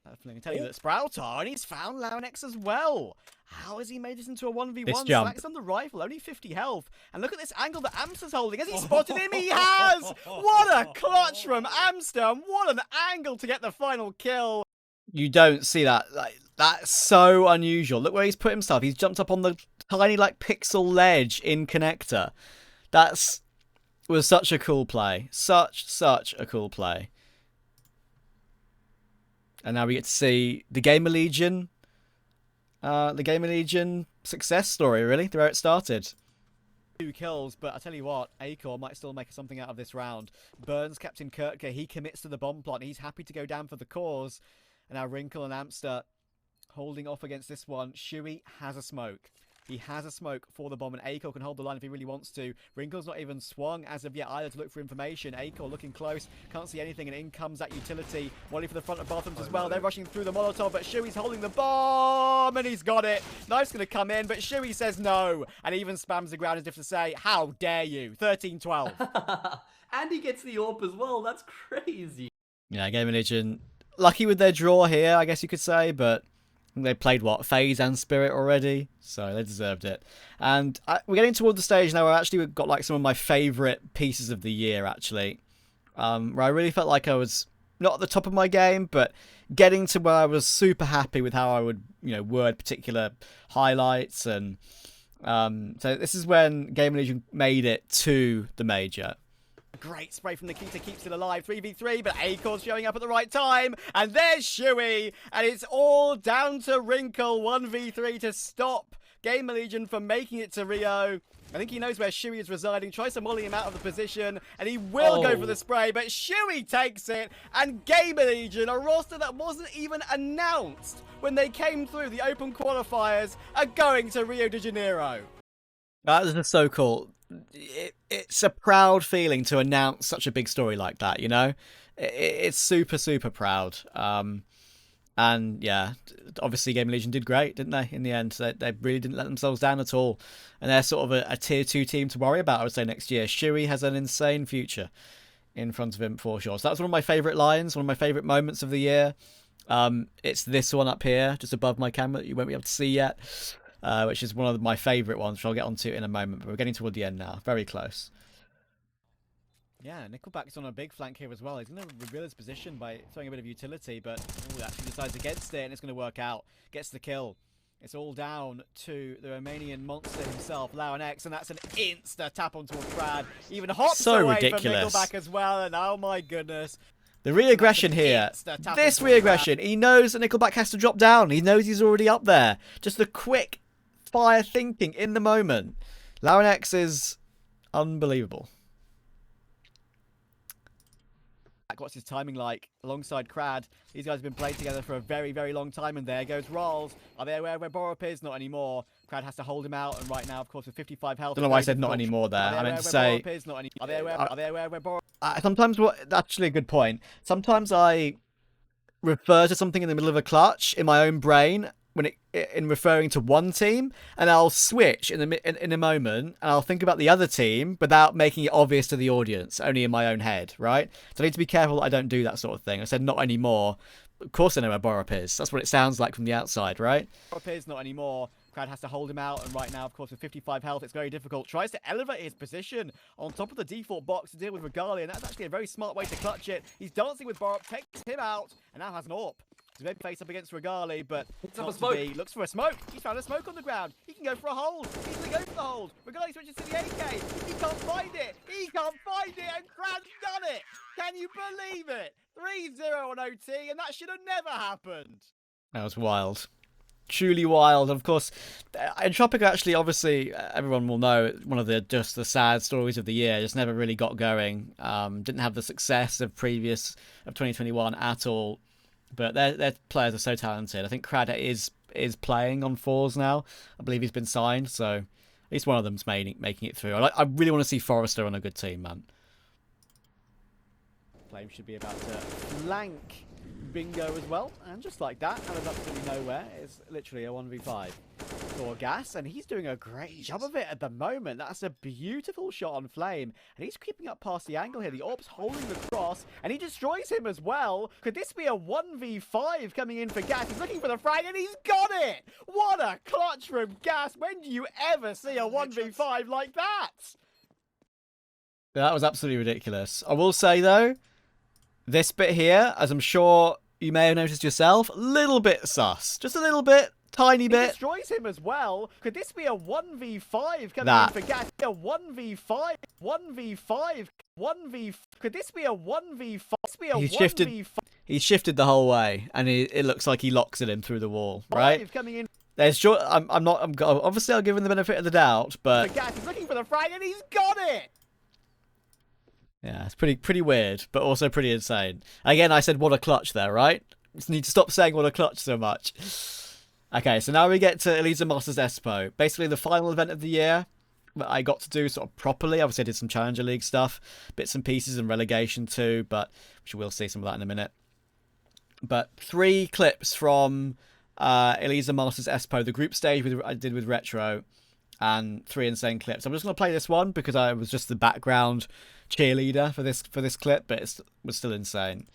I can tell you that Sprout are, and he's found Launex as well. How has he made this into a 1v1? This jump. Slacks on the rifle, only 50 health. And look at this angle that Amster's holding. Has he spotted him? He has! What a clutch from Amster, and what an angle to get the final kill. You don't see that. That's so unusual. Look where he's put himself. He's jumped up on the tiny, pixel ledge in connector. Was such a cool play. Such a cool play. And now we get to see the Gamer Legion. The Gamer Legion success story, really, where it started. 2 kills, but I tell you what, Acor might still make something out of this round. Burns, Captain Kirker, he commits to the bomb plot. He's happy to go down for the cause. And now Wrinkle and Amster holding off against this one. Shuey has a smoke. He has a smoke for the bomb, and Acor can hold the line if he really wants to. Wrinkle's not even swung as of yet either to look for information. Acor looking close, can't see anything, and in comes that utility. Wally for the front of bathrooms as well. They're rushing through the Molotov, but Shuey's holding the bomb, and he's got it. Knife's going to come in, but Shuey says no, and even spams the ground as if to say, how dare you? 13-12. And he gets the AWP as well. That's crazy. Yeah, Gamer Legion, lucky with their draw here, I guess you could say, but they played, FaZe and Spirit already, so they deserved it. And we're getting toward the stage now where we've got some of my favourite pieces of the year, actually. Where I really felt like I was not at the top of my game, but getting to where I was super happy with how I would, word particular highlights. And so this is when Gamer Legion made it to the major. Great spray from Nikita, keeps it alive, 3v3, but Acor's showing up at the right time, and there's Shuey, and it's all down to Wrinkle, 1v3 to stop Gamer Legion from making it to Rio. I think he knows where Shuey is residing, tries to molly him out of the position, and he will go for the spray, but Shuey takes it, and Gamer Legion, a roster that wasn't even announced when they came through the open qualifiers, are going to Rio de Janeiro. That is so cool. It's a proud feeling to announce such a big story like that, It's super proud. And yeah, obviously Gamer Legion did great, didn't they, in the end? They really didn't let themselves down at all. And they're sort of a tier 2 team to worry about, I would say, next year. Shuey has an insane future in front of him for sure. So that's one of my favourite lines, one of my favourite moments of the year. It's this one up here, just above my camera that you won't be able to see yet. Which is one of my favourite ones, which I'll get onto in a moment. But we're getting toward the end now. Very close. Yeah, Nickelback's on a big flank here as well. He's going to reveal his position by throwing a bit of utility, but actually decides against it, and it's going to work out. Gets the kill. It's all down to the Romanian monster himself, Launex, and that's an insta tap on towards Brad. Even hops So away ridiculous. from Nickelback as well, and oh my goodness. The re-aggression here. This re-aggression. He knows that Nickelback has to drop down. He knows he's already up there. Just the quick fire thinking in the moment. Launex is unbelievable. What's his timing like alongside Crad? These guys have been playing together for a very long time, and there goes Rolls. Are they aware where Borup is? Not anymore. Crad has to hold him out, and right now, of course, with 55 health. Don't know why I said not anymore there. I meant to say... Are they aware where Borup is? Sometimes, actually a good point. Sometimes I refer to something in the middle of a clutch in my own brain in referring to one team, and I'll switch in a moment, and I'll think about the other team without making it obvious to the audience, only in my own head, right? So I need to be careful that I don't do that sort of thing. I said not anymore. Of course I know where Borup is. That's what it sounds like from the outside, right? Borup is not anymore. Crowd has to hold him out, and right now, of course, with 55 health, it's very difficult. Tries to elevate his position on top of the default box to deal with Regalia, and that's actually a very smart way to clutch it. He's dancing with Borup, takes him out, and now has an AWP. He's maybe face up against Regali, but not to be. Looks for a smoke. He's found a smoke on the ground. He can go for a hold. He's going to go for the hold. Regali switches to the AK. He can't find it. He can't find it, and Crowd's done it. Can you believe it? 3-0 on OT, and that should have never happened. That was wild. Truly wild. And of course, Entropic actually, obviously, everyone will know, one of the sad stories of the year. Just never really got going. Didn't have the success of 2021 at all. But their players are so talented. I think Crada is playing on fours now. I believe he's been signed, so at least one of them's making it through. I really want to see Forrester on a good team, man. Flame should be about to flank Bingo as well, and just like that, out of absolutely nowhere, it's literally a 1v5 for Gas, and he's doing a great job of it at the moment. That's a beautiful shot on Flame, and he's creeping up past the angle here. The AWP's holding the cross, and he destroys him as well. Could this be a 1v5 coming in for Gas? He's looking for the frag, and he's got it! What a clutch from Gas! When do you ever see a 1v5 like that? That was absolutely ridiculous. I will say, though, this bit here, as I'm sure you may have noticed yourself, a little bit sus. Just a little bit, tiny bit. He destroys him as well. Could this be a 1v5 coming in for Gas? A 1v5, 1v5, 1v. Could this be a 1v5? He's shifted the whole way, and it looks like he locks it in through the wall, right? Coming in. There's sure. Obviously, I'll give him the benefit of the doubt, but Gas is looking for the frag, and he's got it. Yeah, it's pretty weird, but also pretty insane. Again, I said what a clutch there, right? Just need to stop saying what a clutch so much. Okay, so now we get to Elisa Masters Espo. Basically the final event of the year that I got to do sort of properly. Obviously I did some Challenger League stuff, bits and pieces and relegation too, but which we'll see some of that in a minute. But 3 clips from Elisa Masters Espo, the group stage I did with Retro, and 3 insane clips. I'm just going to play this one because I was just the background cheerleader for this clip, but it was still insane.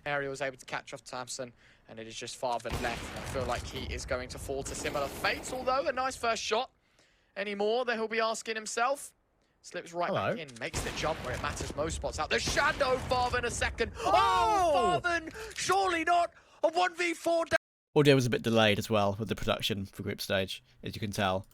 Ariel was able to catch off Thompson, and it is just Farven left. I feel like he is going to fall to similar fates, although a nice first shot. Any more that he'll be asking himself? Slips right back in, makes the jump where it matters most, spots out the shadow. Farven a second. Oh, Farven, surely not a 1v4 down. Audio was a bit delayed as well with the production for group stage, as you can tell.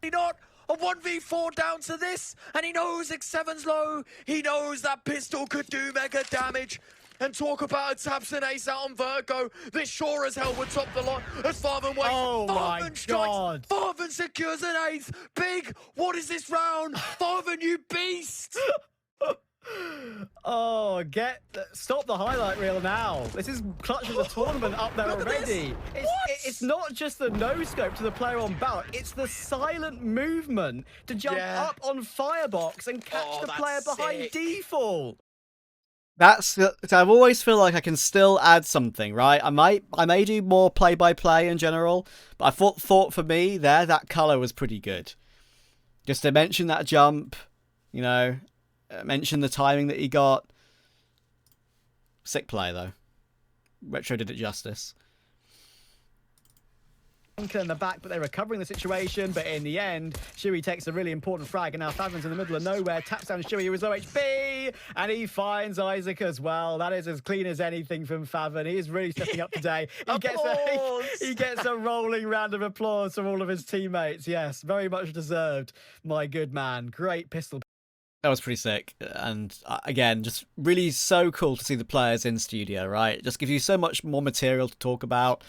Not a 1v4 down to this, and he knows X7's low. He knows that pistol could do mega damage. And talk about a Tabson ace out on Virgo. This sure as hell would top the lot as Farven waits. Oh my God. Farven secures an ace. Big, what is this round? Farven, you beast. Oh, stop the highlight reel now. This is clutch of the tournament up there already. It's not just the no-scope to the player on Bout, it's the silent movement to jump up on Firebox and catch the player behind default. I've always feel like I can still add something, right? I may do more play-by-play in general, but I thought for me there, that colour was pretty good. Just to mention that jump, you know, mention the timing that he got. Sick play, though. Retro did it justice. In the back, but they're recovering the situation. But in the end, Shuey takes a really important frag, and now Favin's in the middle of nowhere. Taps down Shuey, who is OHP, and he finds Isaac as well. That is as clean as anything from Favin. He is really stepping up today. He gets a rolling round of applause from all of his teammates. Yes, very much deserved. My good man. Great pistol. That was pretty sick, and again, just really so cool to see the players in studio, right? It just gives you so much more material to talk about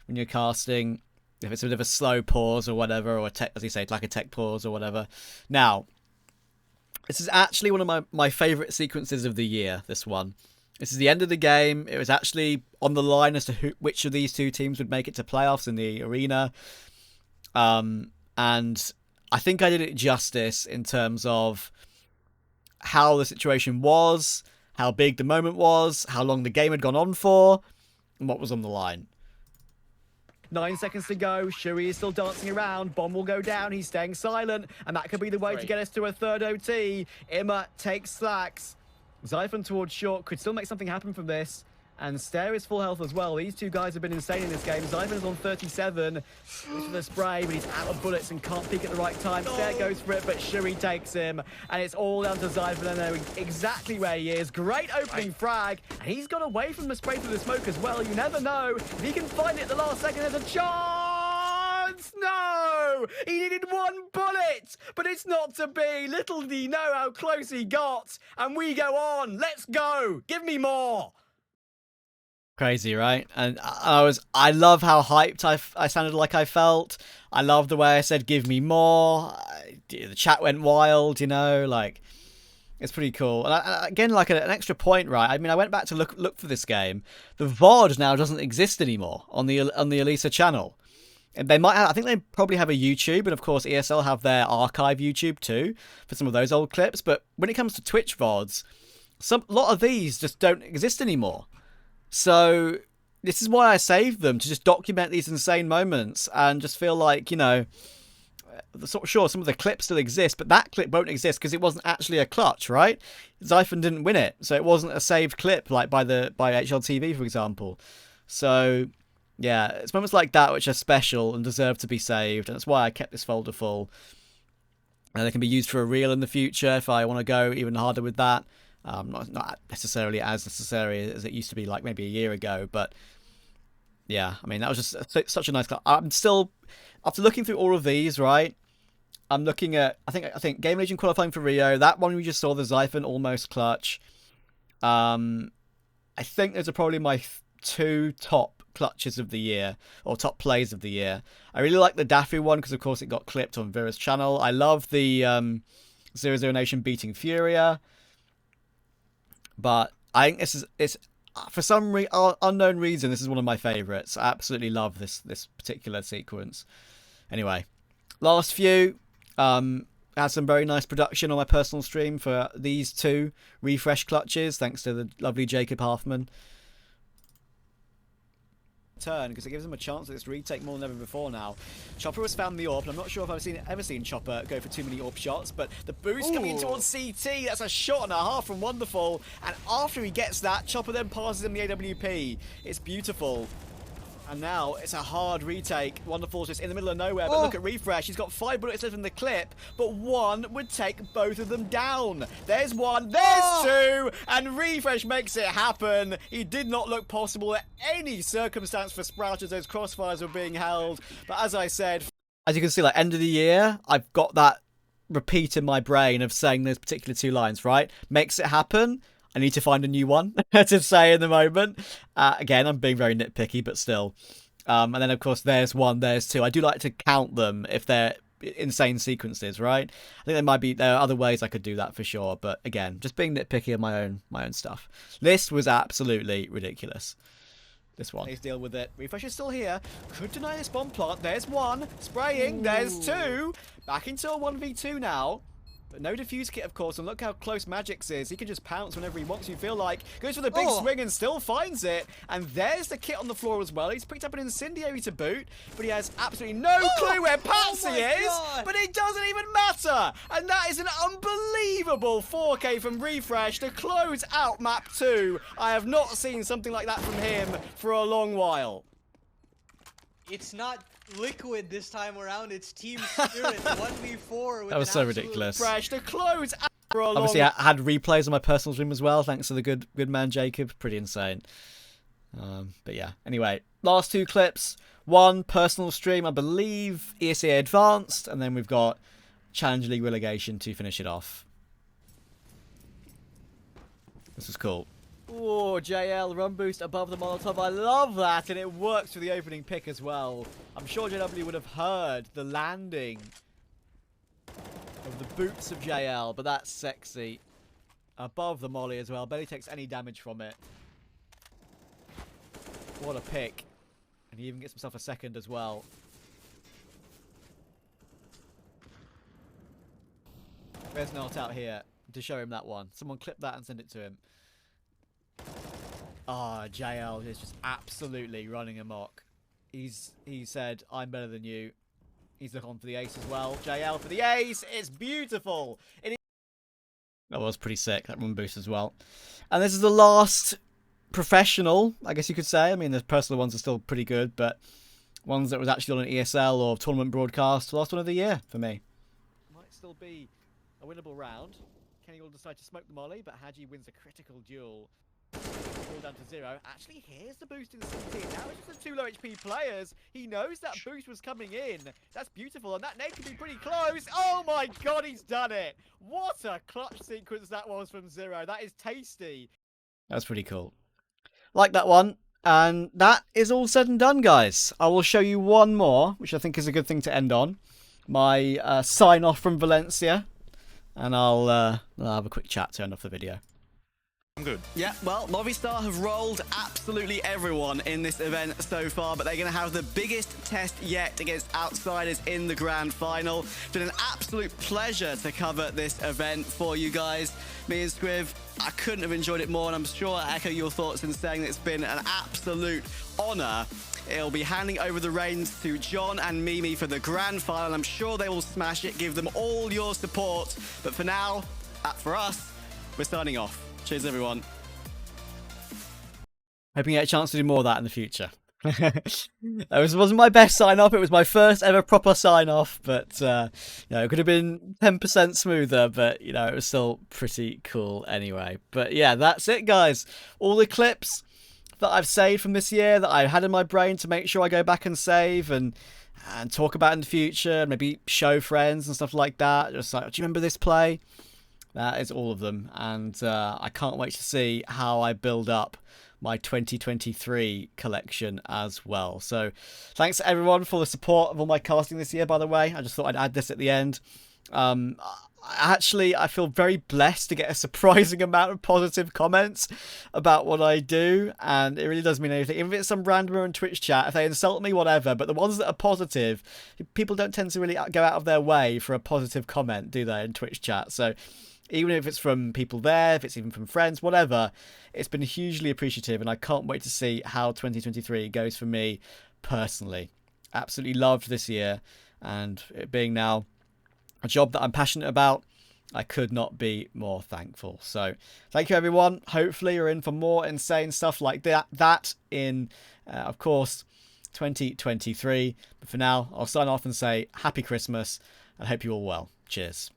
when you're casting. If it's a bit of a slow pause or whatever, or a tech, as you say, like a tech pause or whatever. Now, this is actually one of my favourite sequences of the year, this one. This is the end of the game. It was actually on the line as to which of these 2 teams would make it to playoffs in the arena. And I think I did it justice in terms of how the situation was, how big the moment was, how long the game had gone on for, and what was on the line. 9 seconds to go. Shuri is still dancing around. Bomb will go down. He's staying silent. And that could be the way to get us to a third OT. Imma takes slacks. Zyphon towards short. Could still make something happen from this. And Stare is full health as well. These two guys have been insane in this game. Zyphon is on 37. Looks for the spray, but he's out of bullets and can't peek at the right time. Stare goes for it, but Shuri takes him. And it's all down to Zyphon and knowing exactly where he is. Great opening frag. And he's got away from the spray through the smoke as well. You never know. If he can find it at the last second, there's a chance. No! He needed one bullet, but it's not to be. Little did he know how close he got. And we go on. Let's go. Give me more. Crazy, right? And I love how hyped I sounded like I felt. I love the way I said, give me more. The chat went wild, you know, like, it's pretty cool. And again, like an extra point, right? I mean, I went back to look for this game. The VOD now doesn't exist anymore on the Elisa channel. And they might have, I think they probably have a YouTube, and of course ESL have their archive YouTube too for some of those old clips. But when it comes to Twitch VODs, a lot of these just don't exist anymore. So this is why I saved them, to just document these insane moments and just feel like, you know, sure, some of the clips still exist, but that clip won't exist because it wasn't actually a clutch, right? Zyphon didn't win it, so it wasn't a saved clip like by HLTV, for example. So yeah, it's moments like that which are special and deserve to be saved, and that's why I kept this folder full. And they can be used for a reel in the future if I want to go even harder with that. Not necessarily as necessary as it used to be, like maybe a year ago, but yeah, I mean, that was just such a nice club. I'm still, after looking through all of these, right, I'm looking at, I think Game Legion qualifying for Rio, that one we just saw, the Zyphon almost clutch. I think those are probably my two top clutches of the year, or top plays of the year. I really like the Daffy one because of course it got clipped on Vera's channel. I love the 00 Nation beating Furia. But I think it's for some unknown reason, this is one of my favourites. I absolutely love this particular sequence. Anyway, last few. Had some very nice production on my personal stream for these two refresh clutches, thanks to the lovely Jacob Halfman. Turn, because it gives them a chance at this retake more than ever before now. Chopper has found the AWP, and I'm not sure if I've ever seen Chopper go for too many AWP shots, but the boost coming in towards CT, that's a shot and a half from Wonderful, and after he gets that, Chopper then passes him the AWP. It's beautiful. And now it's a hard retake. Wonderful's just in the middle of nowhere, but look at Refresh. He's got 5 bullets left in the clip, but one would take both of them down. There's one, there's two, and Refresh makes it happen. He did not look possible at any circumstance for Sprout as those crossfires were being held. But as I said, as you can see, like end of the year, I've got that repeat in my brain of saying those particular two lines, right? Makes it happen. I need to find a new one to say in the moment. Again, I'm being very nitpicky, but still. And then, of course, there's one, there's two. I do like to count them if they're insane sequences, right? I think there are other ways I could do that for sure. But again, just being nitpicky of my own stuff. This was absolutely ridiculous. This one. Let's deal with it. Refresh is still here. Could deny this bomb plant. There's one. Spraying. Ooh. There's two. Back into a 1v2 now. But no defuse kit, of course, and look how close Magix is. He can just pounce whenever he wants, you feel like. Goes for the big swing and still finds it. And there's the kit on the floor as well. He's picked up an incendiary to boot, but he has absolutely no clue where Patsy is. But it doesn't even matter. And that is an unbelievable 4K from Refresh to close out map 2. I have not seen something like that from him for a long while. It's not Liquid this time around, it's Team Spirit 1v4 with that was so ridiculous. Fresh to close out for a Obviously, I had replays on my personal stream as well, thanks to the good man Jacob. Pretty insane. But yeah, anyway, last two clips. One personal stream, I believe ESEA Advanced, and then we've got Challenge League relegation to finish it off. This was cool. Oh, JL, run boost above the Molotov. I love that, and it works for the opening pick as well. I'm sure JW would have heard the landing of the boots of JL, but that's sexy. Above the molly as well. Barely takes any damage from it. What a pick. And he even gets himself a second as well. There's not out here to show him that one. Someone clip that and send it to him. Ah, JL is just absolutely running amok. He said, I'm better than you. He's looking for the ace as well. JL for the ace. It's beautiful. That was pretty sick, that run boost as well. And this is the last professional, I guess you could say. I mean, the personal ones are still pretty good, but ones that was actually on an ESL or tournament broadcast, the last one of the year for me. Might still be a winnable round. Kenny will decide to smoke the molly, but Hadji wins a critical duel. All down to 0. Actually, here's the boost in the CT. Now it's just the 2 low HP players. He knows that boost was coming in. That's beautiful, and that nade could be pretty close. Oh my god, he's done it! What a clutch sequence that was from 0. That is tasty. That's pretty cool. Like that one. And that is all said and done, guys. I will show you one more, which I think is a good thing to end on. My sign-off from Valencia. And I'll have a quick chat to end off the video. I'm good. Yeah, well, Movistar have rolled absolutely everyone in this event so far, but they're going to have the biggest test yet against outsiders in the grand final. It's been an absolute pleasure to cover this event for you guys. Me and Squiv, I couldn't have enjoyed it more, and I'm sure I echo your thoughts in saying that it's been an absolute honour. It'll be handing over the reins to John and Mimi for the grand final. I'm sure they will smash it. Give them all your support. But for now, for us, we're signing off. Cheers, everyone. Hoping you get a chance to do more of that in the future. That wasn't my best sign-off. It was my first ever proper sign-off. But, it could have been 10% smoother. But, it was still pretty cool anyway. But, yeah, that's it, guys. All the clips that I've saved from this year that I had in my brain to make sure I go back and save and talk about in the future. Maybe show friends and stuff like that. Just like, do you remember this play? That is all of them, and I can't wait to see how I build up my 2023 collection as well. So thanks to everyone for the support of all my casting this year, by the way. I just thought I'd add this at the end. I feel very blessed to get a surprising amount of positive comments about what I do, and it really does mean anything. Even if it's some randomer in Twitch chat, if they insult me, whatever, but the ones that are positive, people don't tend to really go out of their way for a positive comment, do they, in Twitch chat? So even if it's from people there, if it's even from friends, whatever, it's been hugely appreciative, and I can't wait to see how 2023 goes for me personally. Absolutely loved this year, and it being now a job that I'm passionate about, I could not be more thankful. So thank you, everyone. Hopefully you're in for more insane stuff like that in, of course, 2023. But for now, I'll sign off and say Happy Christmas and hope you're all well. Cheers.